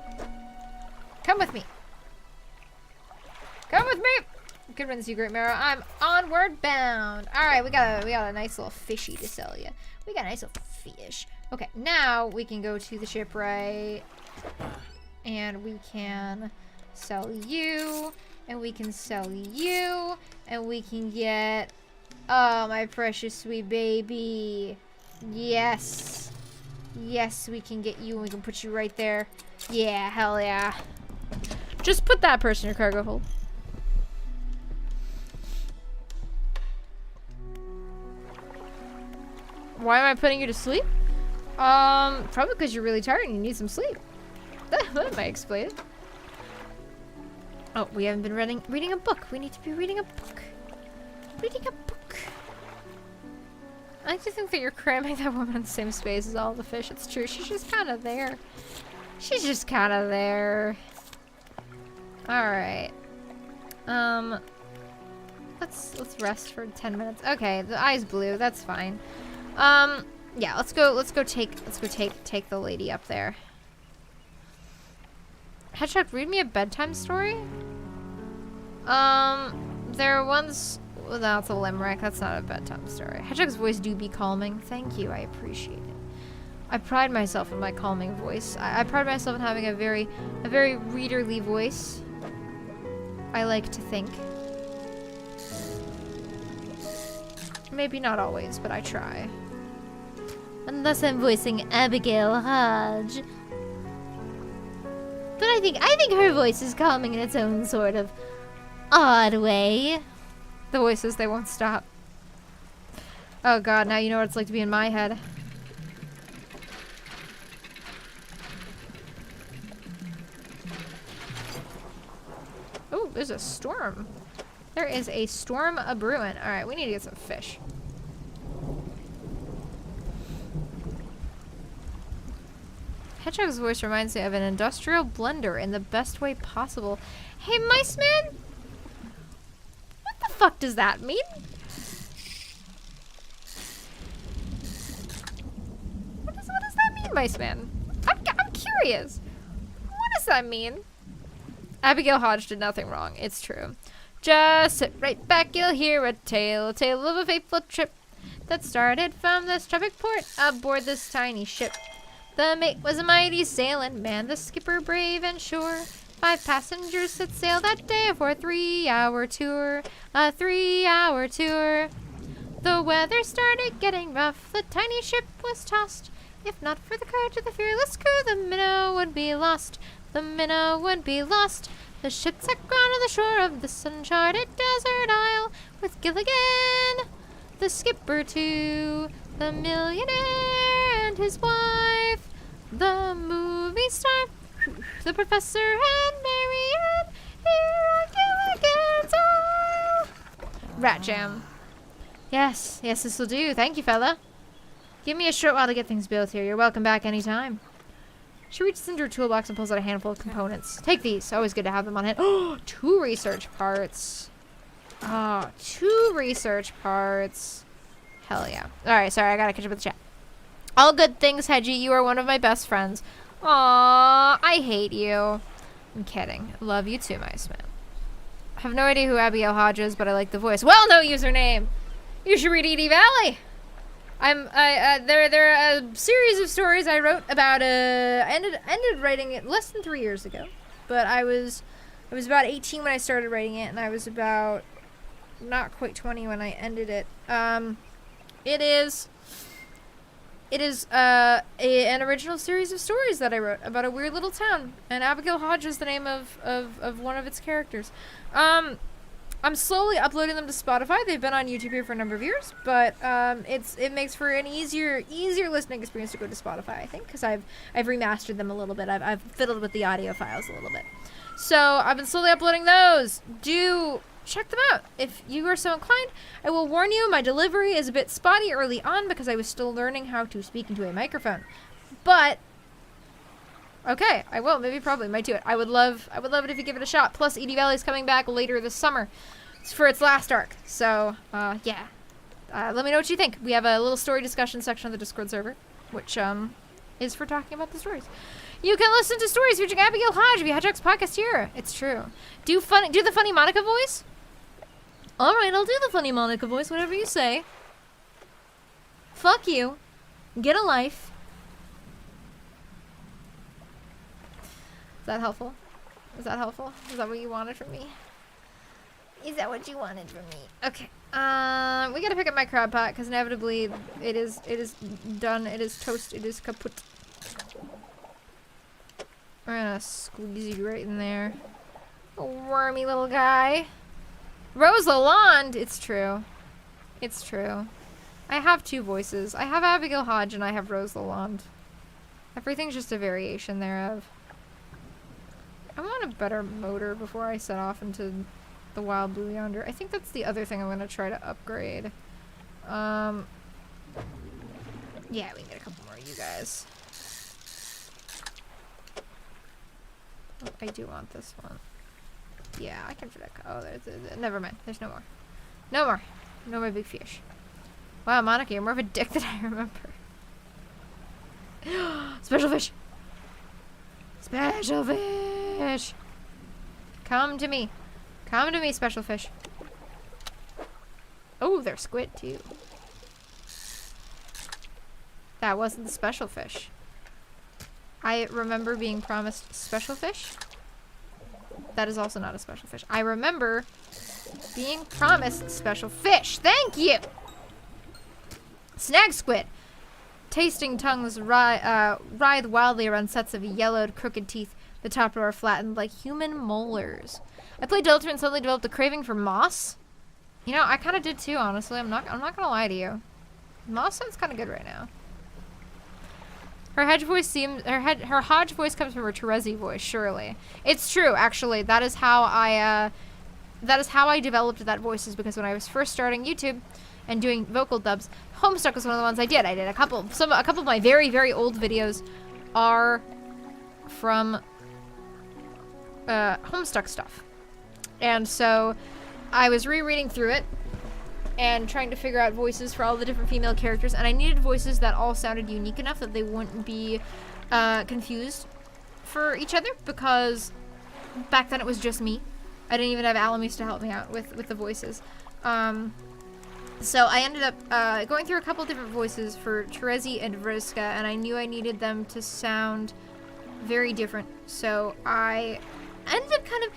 Come with me. Come with me! Good riddance, you great Marrow. I'm onward bound. Alright, we got a nice little fishy to sell you. We got a nice little fish. Okay, now we can go to the shipwright, and we can sell you, and we can sell you, and we can get, oh, my precious sweet baby. Yes. Yes, we can get you, and we can put you right there. Yeah, hell yeah. Just put that person in your cargo hold. Why am I putting you to sleep? Probably because you're really tired and you need some sleep. That might explain it. Oh, we haven't been reading a book. We need to be reading a book. Reading a book. I like to think that you're cramming that woman in the same space as all the fish. It's true. She's just kind of there. She's just kind of there. All right. Let's rest for 10 minutes. Okay, the eye's blue. That's fine. Yeah, let's go take the lady up there. Hedgehog, read me a bedtime story? There once... Well, that's a limerick. That's not a bedtime story. Hedgehog's voice do be calming. Thank you. I appreciate it. I pride myself in my calming voice. I pride myself in having a very readerly voice. I like to think. Maybe not always, but I try. Unless I'm voicing Abigail Hodge. But I think her voice is calming in its own sort of odd way. The voices, they won't stop. Oh god, now you know what it's like to be in my head. Oh, there's a storm. There is a storm a-brewing. Alright, we need to get some fish. Hedgehog's voice reminds me of an industrial blender in the best way possible. Hey, Mice Man? What the fuck does that mean? What does that mean, Mice Man? I'm curious. What does that mean? Abigail Hodge did nothing wrong. It's true. Just sit right back, you'll hear a tale of a fateful trip that started from this tropic port aboard this tiny ship. The mate was a mighty sailing man, the skipper brave and sure. 5 passengers set sail that day for a 3-hour tour. A 3-hour tour. The weather started getting rough, the tiny ship was tossed. If not for the courage of the fearless crew, the minnow would be lost. The minnow would be lost. The ship sank ground on the shore of this uncharted desert isle, with Gilligan, the skipper too, the millionaire and his wife, the movie star, the professor and Marianne, here on Gilligan's Isle. Rat Jam. Yes, this'll do. Thank you, fella. Give me a short while to get things built here. You're welcome back anytime. She reaches into her toolbox and pulls out a handful of components. Take these. Always good to have them on hand. Oh, 2 research parts. Oh, 2 research parts. Hell yeah. Alright, sorry. I gotta catch up with the chat. All good things, Hedgie. You are one of my best friends. Aww, I hate you. I'm kidding. Love you too, Mice Man. I have no idea who Abigail Hodge is, but I like the voice. Well, no username. You should read Edie Valley. There are a series of stories I wrote about. I ended writing it less than 3 years ago, but I was about 18 when I started writing it, and I was about not quite 20 when I ended it. It is an original series of stories that I wrote about a weird little town, and Abigail Hodge is the name of one of its characters. I'm slowly uploading them to Spotify. They've been on YouTube here for a number of years, but it makes for an easier listening experience to go to Spotify, I think, because I've remastered them a little bit. I've fiddled with the audio files a little bit. So I've been slowly uploading those. Do check them out if you are so inclined. I will warn you, my delivery is a bit spotty early on because I was still learning how to speak into a microphone. But okay, I will. Maybe probably might do it. I would love it if you give it a shot. Plus, Edie Valley's coming back later this summer for its last arc. So, yeah. Let me know what you think. We have a little story discussion section on the Discord server, which is for talking about the stories. You can listen to stories featuring Abigail Hodge via Hedgehog's podcast here. It's true. Do the funny Monica voice. All right, I'll do the funny Monica voice. Whatever you say. Fuck you. Get a life. Is that helpful? Is that helpful? Is that what you wanted from me? Is that what you wanted from me? Okay. We gotta pick up my crab pot because inevitably it is done. It is toast. It is kaput. We're gonna squeeze you right in there. A wormy little guy. Rose Lalonde. It's true. It's true. I have 2 voices. I have Abigail Hodge and I have Rose Lalonde. Everything's just a variation thereof. I want a better motor before I set off into the wild blue yonder. I think that's the other thing I'm gonna try to upgrade. Yeah, we can get a couple more of you guys. Oh, I do want this one. Yeah, I can fit it. Oh, never mind. There's no more. No more. No more big fish. Wow, Monica, you're more of a dick than I remember. Special fish. Special fish. Come to me. Come to me, special fish. Oh, they're squid too. That wasn't the special fish. I remember being promised special fish. That is also not a special fish. I remember being promised special fish. Thank you! Snag squid. Tasting tongues writhe wildly around sets of yellowed, crooked teeth. The top row are flattened like human molars. I played Delta and suddenly developed a craving for moss. You know, I kind of did too, honestly. I'm not gonna lie to you. Moss sounds kind of good right now. Her Hodge voice comes from her Terezi voice, surely. It's true, actually. That is how I developed that voice, is because when I was first starting YouTube and doing vocal dubs, Homestuck was one of the ones I did. I did a couple of my very, very old videos are from Homestuck stuff. And so I was rereading through it and trying to figure out voices for all the different female characters, and I needed voices that all sounded unique enough that they wouldn't be confused for each other, because back then it was just me. I didn't even have Alamis to help me out with the voices. So I ended up going through a couple different voices for Terezi and Vriska, and I knew I needed them to sound very different. So I ended up kind of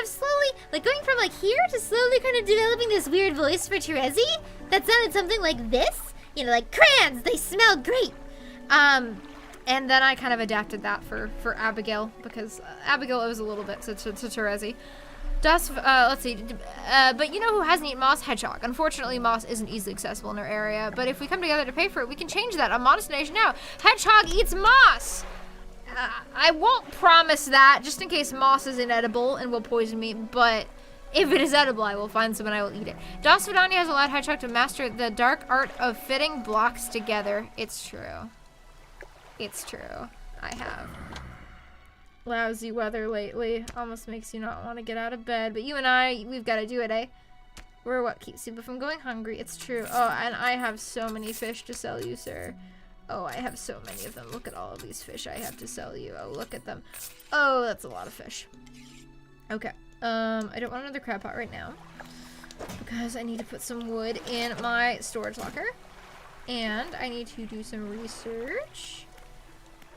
slowly, like, going from like here to slowly kind of developing this weird voice for Terezi that sounded something like this. You know, like, crayons, they smell great. And then I kind of adapted that for Abigail, because Abigail owes a little bit to Terezi. Let's see, but you know who hasn't eaten moss? Hedgehog. Unfortunately, moss isn't easily accessible in our area, but if we come together to pay for it, we can change that on Modest Nation now. Hedgehog eats moss! I won't promise that, just in case moss is inedible and will poison me, but if it is edible, I will find some and I will eat it. Das Vidania has allowed Hedgehog to master the dark art of fitting blocks together. It's true. It's true. I have. Lousy weather lately almost makes you not want to get out of bed, but you and I, we've got to do it, eh? We're what keeps people from going hungry. It's true. Oh, and I have so many fish to sell you, sir. Oh, I have so many of them. Look at all of these fish I have to sell you. Oh, look at them. Oh, that's a lot of fish. Okay. I don't want another crab pot right now, because I need to put some wood in my storage locker, and I need to do some research.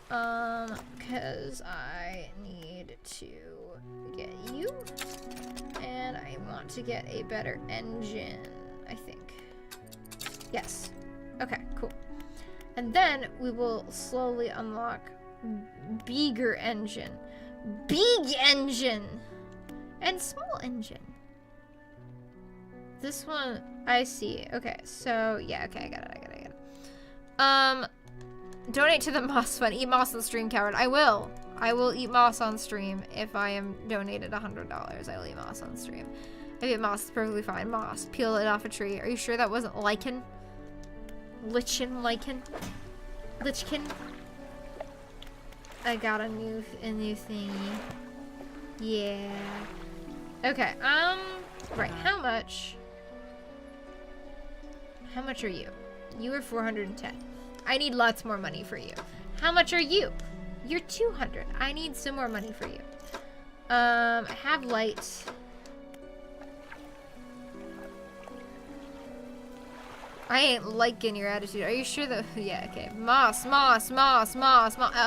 Because I need to get you, and I want to get a better engine, I think. Yes. Okay, cool. And then we will slowly unlock bigger engine, big engine, and small engine. This one, I see. Okay, so, yeah, okay, I got it. Donate to the moss fund. Eat moss on the stream, coward. I will. I will eat moss on stream if I am donated $100. I will eat moss on stream. I eat moss. It's perfectly fine. Moss. Peel it off a tree. Are you sure that wasn't lichen? Lichen? Lichkin? I got a new thingy. Yeah. Okay. Right. How much are you? You are 410. I need lots more money for you. How much are you? You're 200. I need some more money for you. I have light. I ain't liking your attitude. Are you sure that? Yeah, okay. Moss.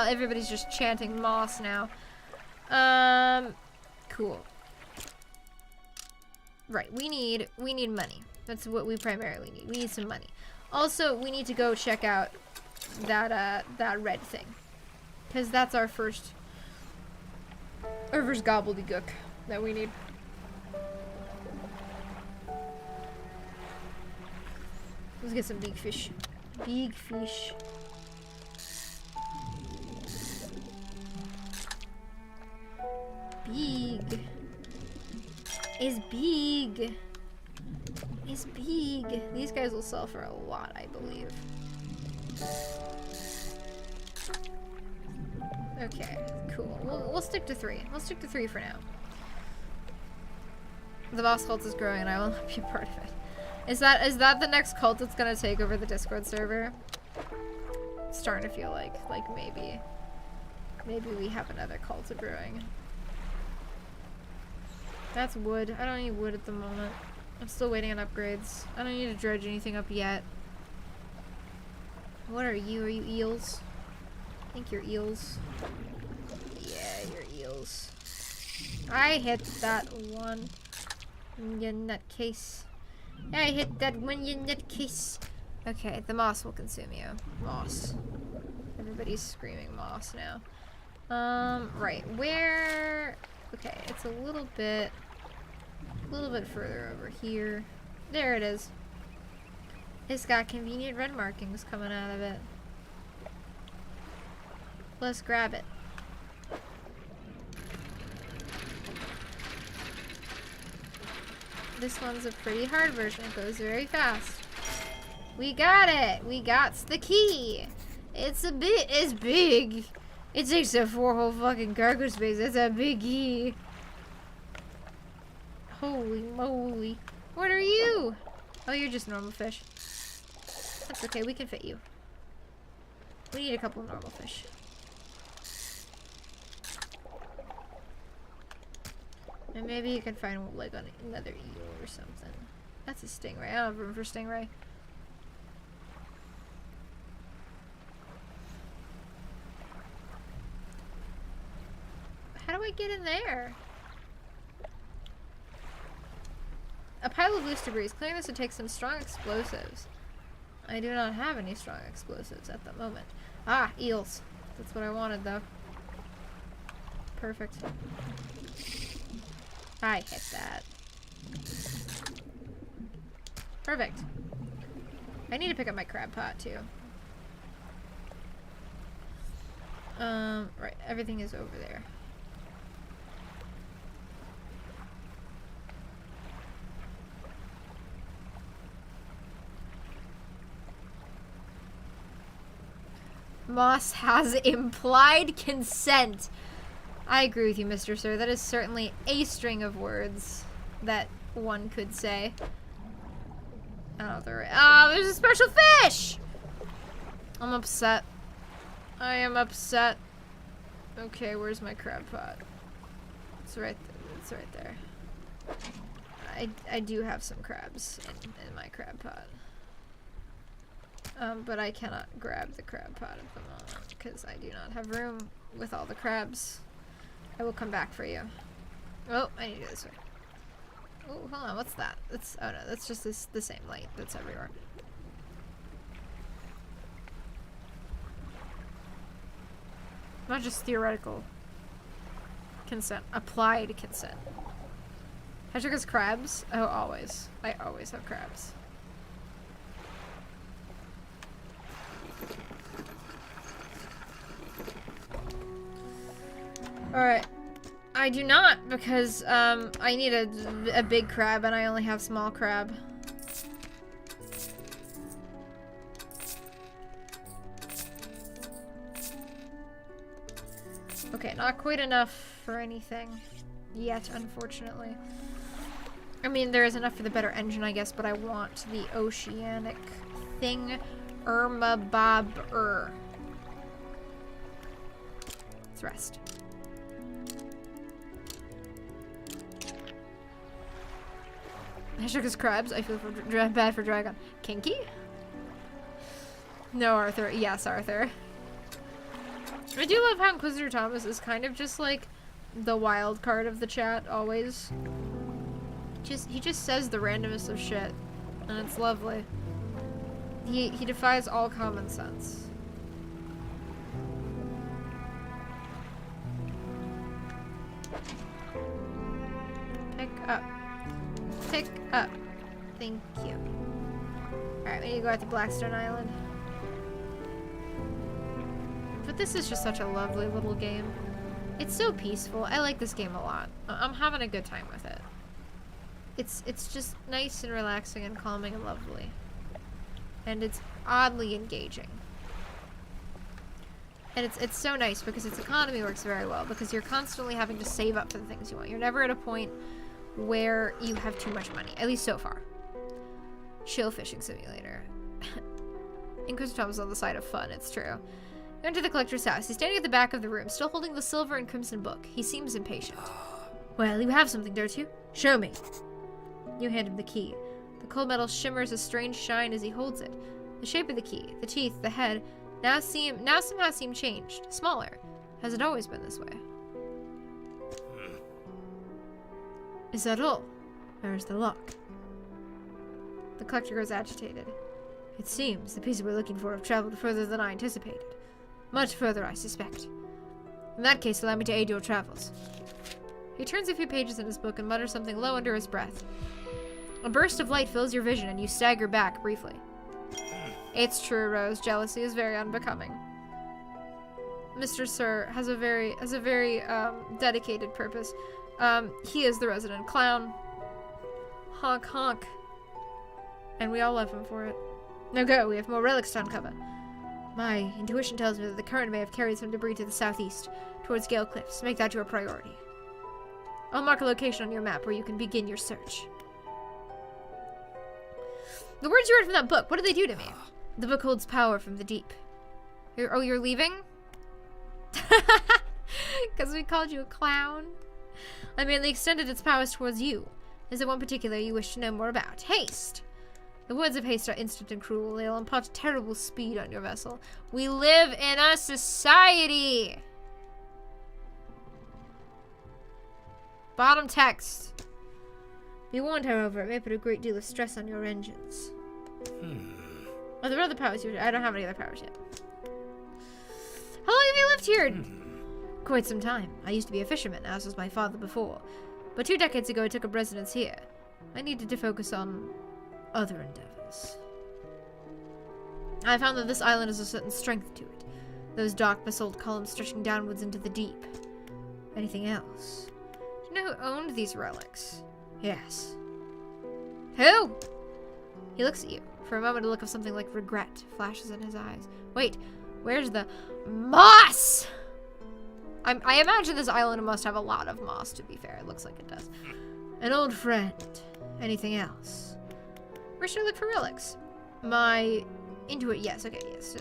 Everybody's just chanting moss now. Cool. Right, we need money. That's what we primarily need. We need some money. Also, we need to go check out that red thing, because that's our first gobbledygook that we need. Let's get some big fish. Big fish. Big. Is big. Is big. These guys will sell for a lot, I believe. Okay, cool. We'll stick to 3. We'll stick to 3 for now. The boss cult is growing and I will not be a part of it. Is that the next cult that's gonna take over the Discord server? It's starting to feel like maybe we have another cult brewing. That's wood. I don't need wood at the moment. I'm still waiting on upgrades. I don't need to dredge anything up yet. What are you? Are you eels? I think you're eels. Yeah, you're eels. I hit that one. You nutcase. I hit that one, you nutcase. Okay, the moss will consume you. Moss. Everybody's screaming moss now. Right, where... Okay, it's a little bit further over here. There it is. It's got convenient red markings coming out of it. Let's grab it. This one's a pretty hard version. It goes very fast. We got it! We got the key! It's big! It takes up 4 whole fucking cargo space. That's a big key. Holy moly. What are you? Oh, you're just normal fish. That's okay, we can fit you. We need a couple of normal fish. And maybe you can find like another eel or something. That's a stingray. I don't have room for stingray. How do I get in there? A pile of loose debris. Clearing this would take some strong explosives. I do not have any strong explosives at the moment. Ah, eels. That's what I wanted though. Perfect. I hit that. Perfect. I need to pick up my crab pot too. Right, everything is over there. Moss has implied consent. I agree with you, Mr. Sir. That is certainly a string of words that one could say. I don't know if they're right. Oh, there's a special fish! I'm upset. I am upset. Okay, where's my crab pot? It's right there. It's right there. I do have some crabs in my crab pot. But I cannot grab the crab pot at the moment because I do not have room with all the crabs. I will come back for you. Oh, I need to go this way. Oh, hold on, what's that? That's, oh no, that's just the same light that's everywhere. Not just theoretical consent, applied consent. Hedgehog has crabs? Oh, always. I always have crabs. Alright. I do not, because I need a big crab and I only have small crab. Okay, not quite enough for anything yet, unfortunately. I mean, there is enough for the better engine, I guess, but I want the oceanic thing. Bob-er. Let's rest. Hedgehog has crabs. I feel bad for Dragon. Kinky? No, Arthur. Yes, Arthur. I do love how Inquisitor Thomas is kind of just like the wild card of the chat, always. He just says the randomest of shit, and it's lovely. He defies all common sense. Pick up. Pick up. Thank you. Alright, we need to go out to Blackstone Island. But this is just such a lovely little game. It's so peaceful. I like this game a lot. I'm having a good time with it. It's just nice and relaxing and calming and lovely. And it's oddly engaging. And it's so nice because its economy works very well because you're constantly having to save up for the things you want. You're never at a point where you have too much money, at least so far. Chill fishing simulator. Inquisitor Tom's on the side of fun, it's true. We enter the collector's house. He's standing at the back of the room, still holding the silver and crimson book. He seems impatient. Well, you have something, don't you? Show me. You hand him the key. The cold metal shimmers a strange shine as he holds it. The shape of the key, the teeth, the head, now somehow seem changed, smaller. Has it always been this way? Is that all? Where is the lock? The collector grows agitated. It seems the pieces we're looking for have traveled further than I anticipated. Much further, I suspect. In that case, allow me to aid your travels. He turns a few pages in his book and mutters something low under his breath. A burst of light fills your vision and you stagger back briefly. It's true, Rose. Jealousy is very unbecoming. Mr. Sir has a very dedicated purpose. He is the resident clown. Honk honk. And we all love him for it. Now go, we have more relics to uncover. My intuition tells me that the current may have carried some debris to the southeast, towards Gale Cliffs. Make that your priority. I'll mark a location on your map where you can begin your search. The words you read from that book, what do they do to me? The book holds power from the deep. You're leaving? Because we called you a clown? I merely extended its powers towards you. Is there one particular you wish to know more about? Haste! The words of haste are instant and cruel. They'll impart terrible speed on your vessel. We live in a society! Bottom text. Be warned, however, it may put a great deal of stress on your engines. Are there other powers you... I don't have any other powers yet. How long have you lived here? Quite some time. I used to be a fisherman, as was my father before. But 2 decades ago I took up residence here. I needed to focus on other endeavors. I found that this island has a certain strength to it. Those dark basalt columns stretching downwards into the deep. Anything else? Do you know who owned these relics? Yes. Who? He looks at you. For a moment, a look of something like regret flashes in his eyes. Wait, where's the moss? I imagine this island must have a lot of moss, to be fair. It looks like it does. An old friend. Anything else? Where should I look for relics? My intuit. Yes, okay, yes.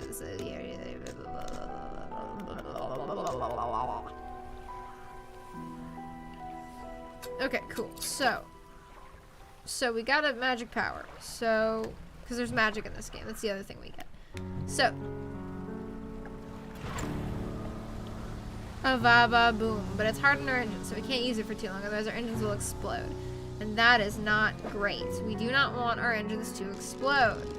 Okay, cool. So we got a magic power. So, because there's magic in this game. That's the other thing we get. So. A va boom. But it's hard on our engine, so we can't use it for too long, otherwise our engines will explode. And that is not great. We do not want our engines to explode.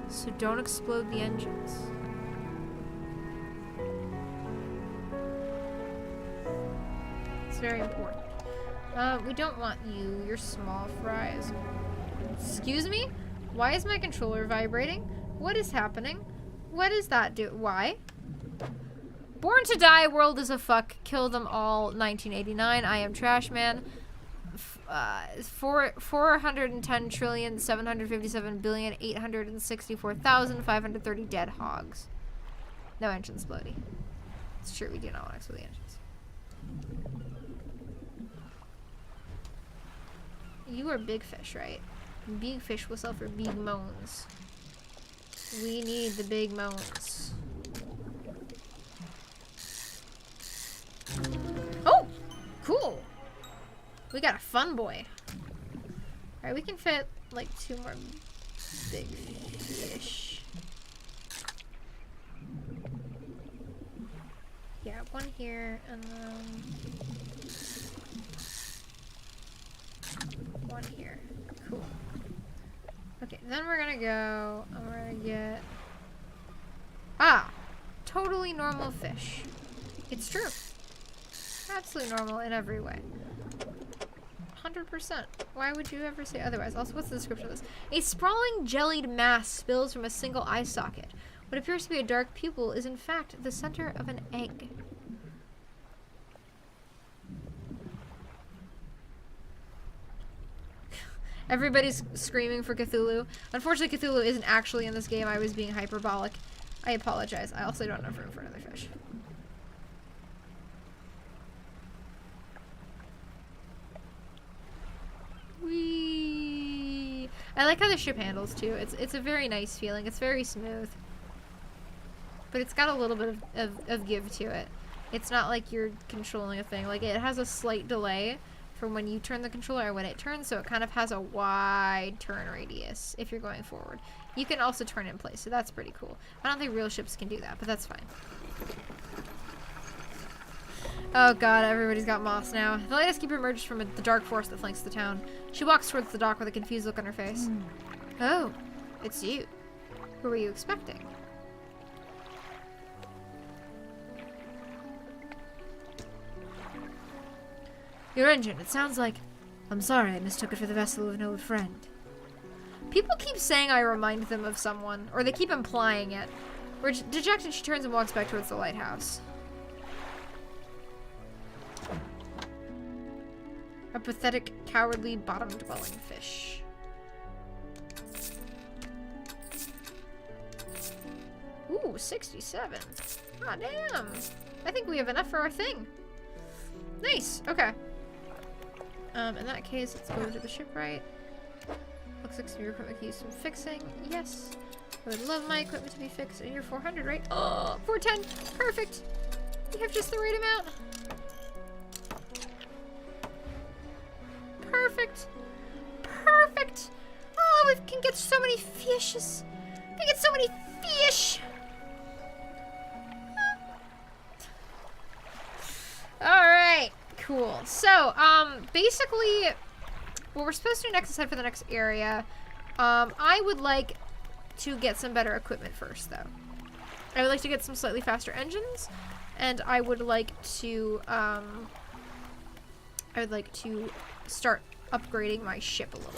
So don't explode the engines. It's very important. We don't want you. You're small fries. Excuse me? Why is my controller vibrating? What is happening? What does that do? Why? Born to Die, World is a Fuck, Kill Them All, 1989, I Am Trash Man, 410,757,864,530 dead hogs. No engines bloody. It's true, we do not want to explode the engines. You are big fish, right? Big fish will sell for big moans. We need the big moans. Oh! Cool! We got a fun boy. Alright, we can fit like 2 more big fish. Yeah, 1 here and then 1 here. Cool. Okay, then we're gonna go and we're gonna get... Ah! Totally normal fish. It's true. Absolutely normal in every way. 100%. Why would you ever say otherwise? Also, what's the description of this? A sprawling jellied mass spills from a single eye socket. What appears to be a dark pupil is in fact the center of an egg. Everybody's screaming for Cthulhu. Unfortunately, Cthulhu isn't actually in this game. I was being hyperbolic. I apologize. I also don't have room for another fish. Whee! I like how the ship handles too. It's a very nice feeling. It's very smooth. But it's got a little bit of give to it. It's not like you're controlling a thing. Like, it has a slight delay from when you turn the controller and when it turns, so it kind of has a wide turn radius if you're going forward. You can also turn in place, so that's pretty cool. I don't think real ships can do that, but that's fine. Oh god, everybody's got moss now. The lighthouse keeper emerges from the dark forest that flanks the town. She walks towards the dock with a confused look on her face. Oh, it's you. Who were you expecting? Your engine, it sounds like... I'm sorry, I mistook it for the vessel of an old friend. People keep saying I remind them of someone, or they keep implying it. Dejected, she turns and walks back towards the lighthouse. A pathetic, cowardly, bottom-dwelling fish. Ooh, 67. Aw, damn. I think we have enough for our thing. Nice, okay. In that case, let's go to the shipwright. Looks like some of your equipment could use some fixing. Yes. I would love my equipment to be fixed. And you're 400, right? Oh, 410. Perfect. You have just the right amount. Perfect. Perfect. Oh, we can get so many fishes. We can get so many fish. Alright. Cool. So, basically, what we're supposed to do next is head for the next area. I would like to get some better equipment first, though. I would like to get some slightly faster engines, and I would like to, start upgrading my ship a little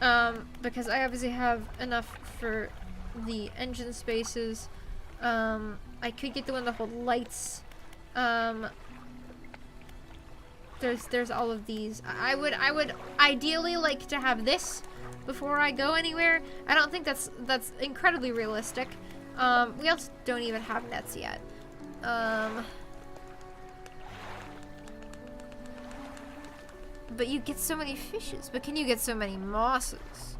bit. Because I obviously have enough for the engine spaces. I could get the one that hold lights. There's all of these. I would ideally like to have this before I go anywhere. I don't think that's incredibly realistic. We also don't even have nets yet. But you get so many fishes. But can you get so many mosses?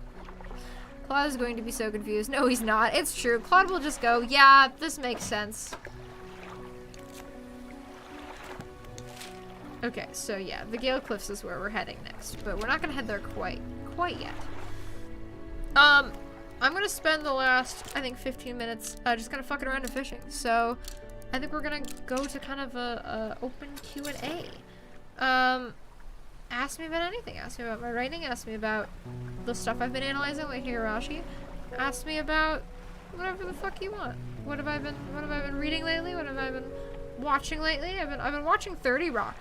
Claude is going to be so confused. No, he's not. It's true. Claude will just go, yeah, this makes sense. Okay, so yeah, the Gale Cliffs is where we're heading next, but we're not gonna head there quite yet. I'm gonna spend the last, I think, 15 minutes just kind of fucking around and fishing. So I think we're gonna go to kind of a open Q&A. Ask me about anything. Ask me about my writing. Ask me about the stuff I've been analyzing with Higurashi. Ask me about whatever the fuck you want. What have I been reading lately? What have I been watching lately? I've been watching 30 Rock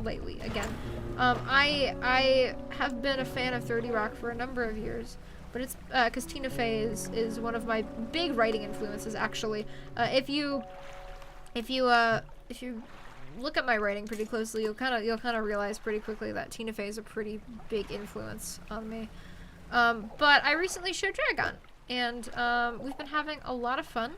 lately again. I have been a fan of 30 Rock for a number of years, but it's because Tina Fey is one of my big writing influences, actually. If you look at my writing pretty closely, you'll kind of realize pretty quickly that Tina Fey is a pretty big influence on me. But I recently showed Dragon, and we've been having a lot of fun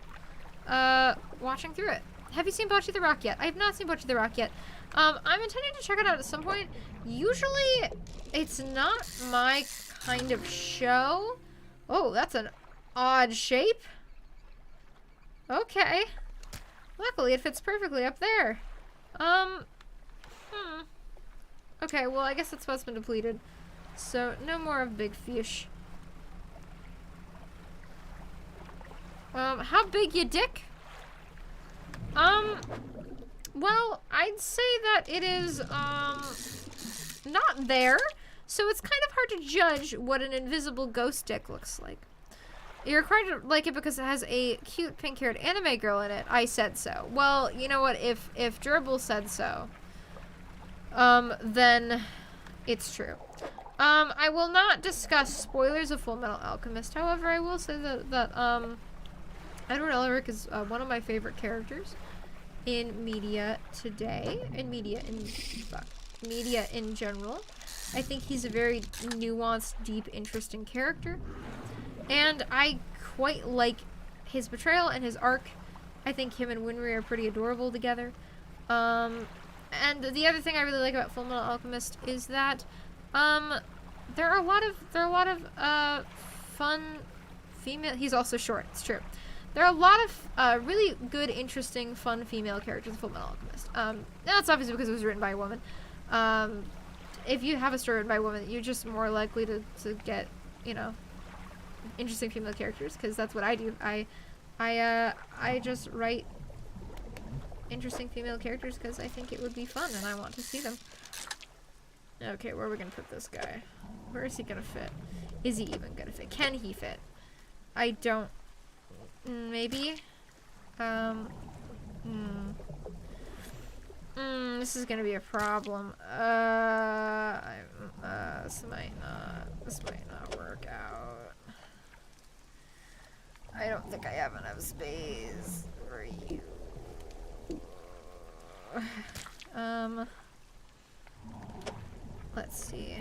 watching through it. Have you seen Bocce the Rock yet? I have not seen Bocce the Rock yet. I'm intending to check it out at some point. Usually, it's not my kind of show. Oh, that's an odd shape. Okay. Luckily, it fits perfectly up there. Okay, well, I guess that spot's been depleted. So, no more of big fish. How big you dick? Well, I'd say that it is, not there. So it's kind of hard to judge what an invisible ghost dick looks like. You're required to like it because it has a cute pink-haired anime girl in it. I said so. Well, you know what? If Gerbil said so, then it's true. I will not discuss spoilers of Fullmetal Alchemist. However, I will say that Edward Elric is one of my favorite characters in media today. Media in general. I think he's a very nuanced, deep, interesting character. And I quite like his portrayal and his arc. I think him and Winry are pretty adorable together. And the other thing I really like about Fullmetal Alchemist is that there are a lot of fun female. He's also short. It's true. There are a lot of really good, interesting, fun female characters in Fullmetal Alchemist. That's obviously because it was written by a woman. If you have a story written by a woman, you're just more likely to get, you know, interesting female characters, because that's what I do. I just write interesting female characters because I think it would be fun and I want to see them. Okay, where are we gonna put this guy? Where is he gonna fit? Is he even gonna fit? Can he fit? I don't... Maybe? This is gonna be a problem. This might not work out. I don't think I have enough space for you. Let's see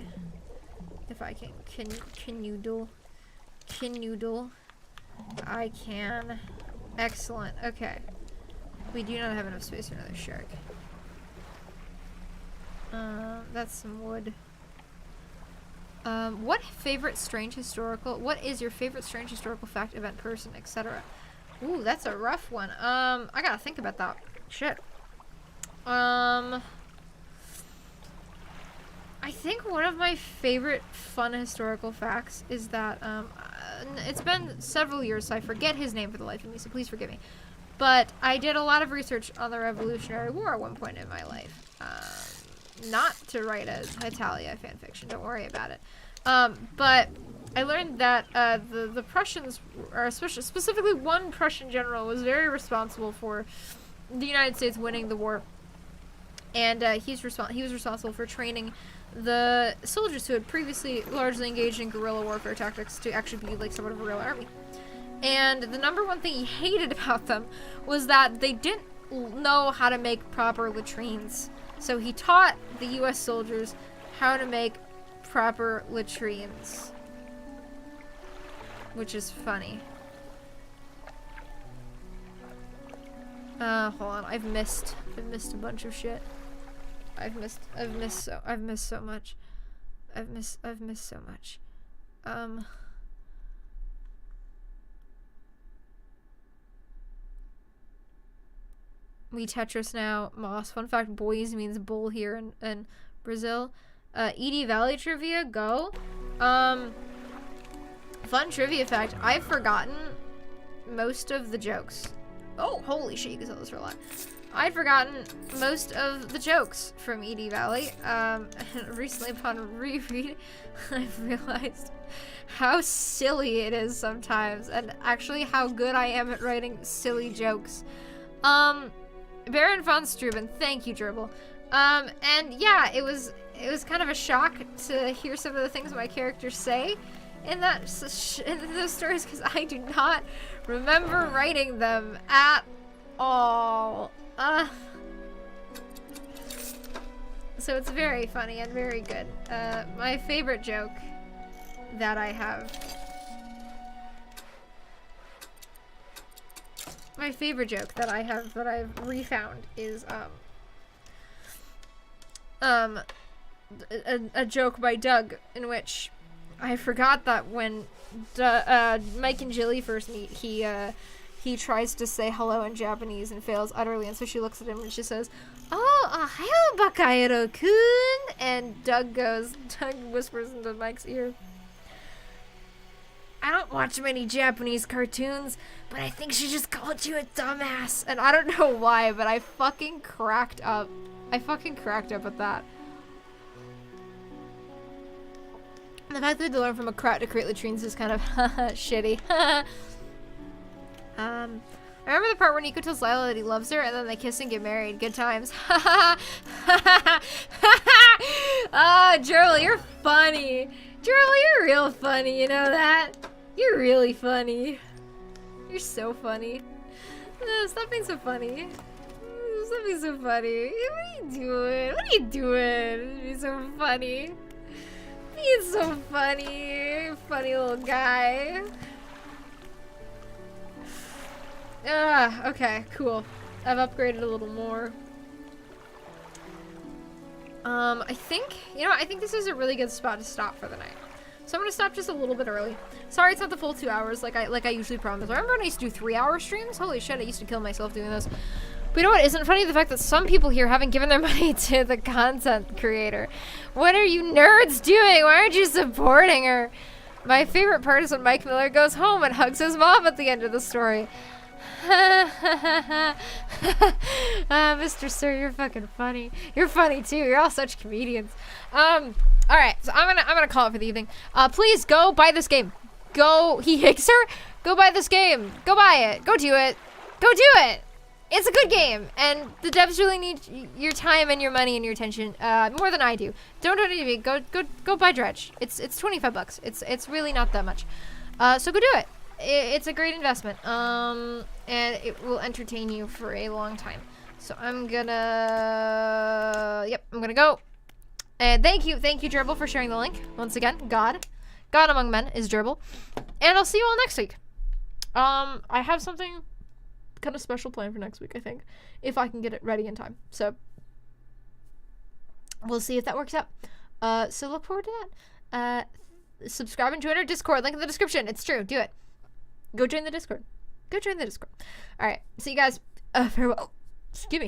if I can canoodle. I can. Excellent. Okay. We do not have enough space for another shark. That's some wood. What is your favorite strange historical fact, event, person, etc.? Ooh, that's a rough one. I gotta think about that. Shit. I think one of my favorite fun historical facts is that, it's been several years, so I forget his name for the life of me, so please forgive me. But I did a lot of research on the Revolutionary War at one point in my life. Not to write a Italia fanfiction, don't worry about it. But I learned that the Prussians, or specifically one Prussian general, was very responsible for the United States winning the war. And he was responsible for training the soldiers who had previously largely engaged in guerrilla warfare tactics to actually be like somewhat of a real army. And the number one thing he hated about them was that they didn't know how to make proper latrines. So he taught the US soldiers how to make proper latrines. Which is funny. Hold on, I've missed a bunch of shit. I've missed so much. I've missed so much. We Tetris now. Moss. Fun fact, boys means bull here in Brazil. Edie Valley trivia, go. Fun trivia fact, I've forgotten most of the jokes. Oh, holy shit, you can tell this for a lot. I'd forgotten most of the jokes from Edie Valley. Recently upon reread, I've realized how silly it is sometimes, and actually how good I am at writing silly jokes. Baron von Struben, thank you, Dribble. And yeah, it was kind of a shock to hear some of the things my characters say in those stories, because I do not remember writing them at all. So it's very funny and very good. My favorite joke that I have. My favorite joke that I've refound is a joke by Doug, in which I forgot that when Mike and Jilly first meet, he tries to say hello in Japanese and fails utterly, and so she looks at him and she says, "Oh, ohayo bakaero-kun," and Doug whispers into Mike's ear, "I don't watch many Japanese cartoons, but I think she just called you a dumbass." And I don't know why, but I fucking cracked up. I fucking cracked up at that. And the fact that we had to learn from a crowd to create latrines is kind of shitty. I remember the part where Nico tells Lila that he loves her, and then they kiss and get married. Good times. Gerald, you're funny. Gerald, you're real funny, you know that? You're really funny. You're so funny. Stop being so funny. Stop being so funny. What are you doing? What are you doing? Being so funny. Being so funny. Funny little guy. Okay, cool. I've upgraded a little more. I think this is a really good spot to stop for the night. So I'm gonna stop just a little bit early. Sorry it's not the full 2 hours like I usually promise. I remember when I used to do 3-hour streams? Holy shit, I used to kill myself doing those. But you know what isn't funny? The fact that some people here haven't given their money to the content creator. What are you nerds doing? Why aren't you supporting her? My favorite part is when Mike Miller goes home and hugs his mom at the end of the story. Mr. Sir, you're fucking funny. You're funny too. You're all such comedians. All right, so I'm gonna call it for the evening. Please go buy this game. Go. He hicks her. Go buy this game. Go buy it. Go do it. Go do it. It's a good game, and the devs really need your time and your money and your attention more than I do. Don't donate to me. Go buy Dredge. It's $25. It's really not that much. So go do it. It's a great investment. And it will entertain you for a long time. So I'm gonna go. And thank you, Gerbil, for sharing the link. Once again, God among men is Gerbil. And I'll see you all next week. I have something kind of special planned for next week, I think, if I can get it ready in time. So we'll see if that works out. So look forward to that. Subscribe and join our Discord. Link in the description. It's true. Do it. Go join the Discord. All right. See you guys. Farewell. Excuse me.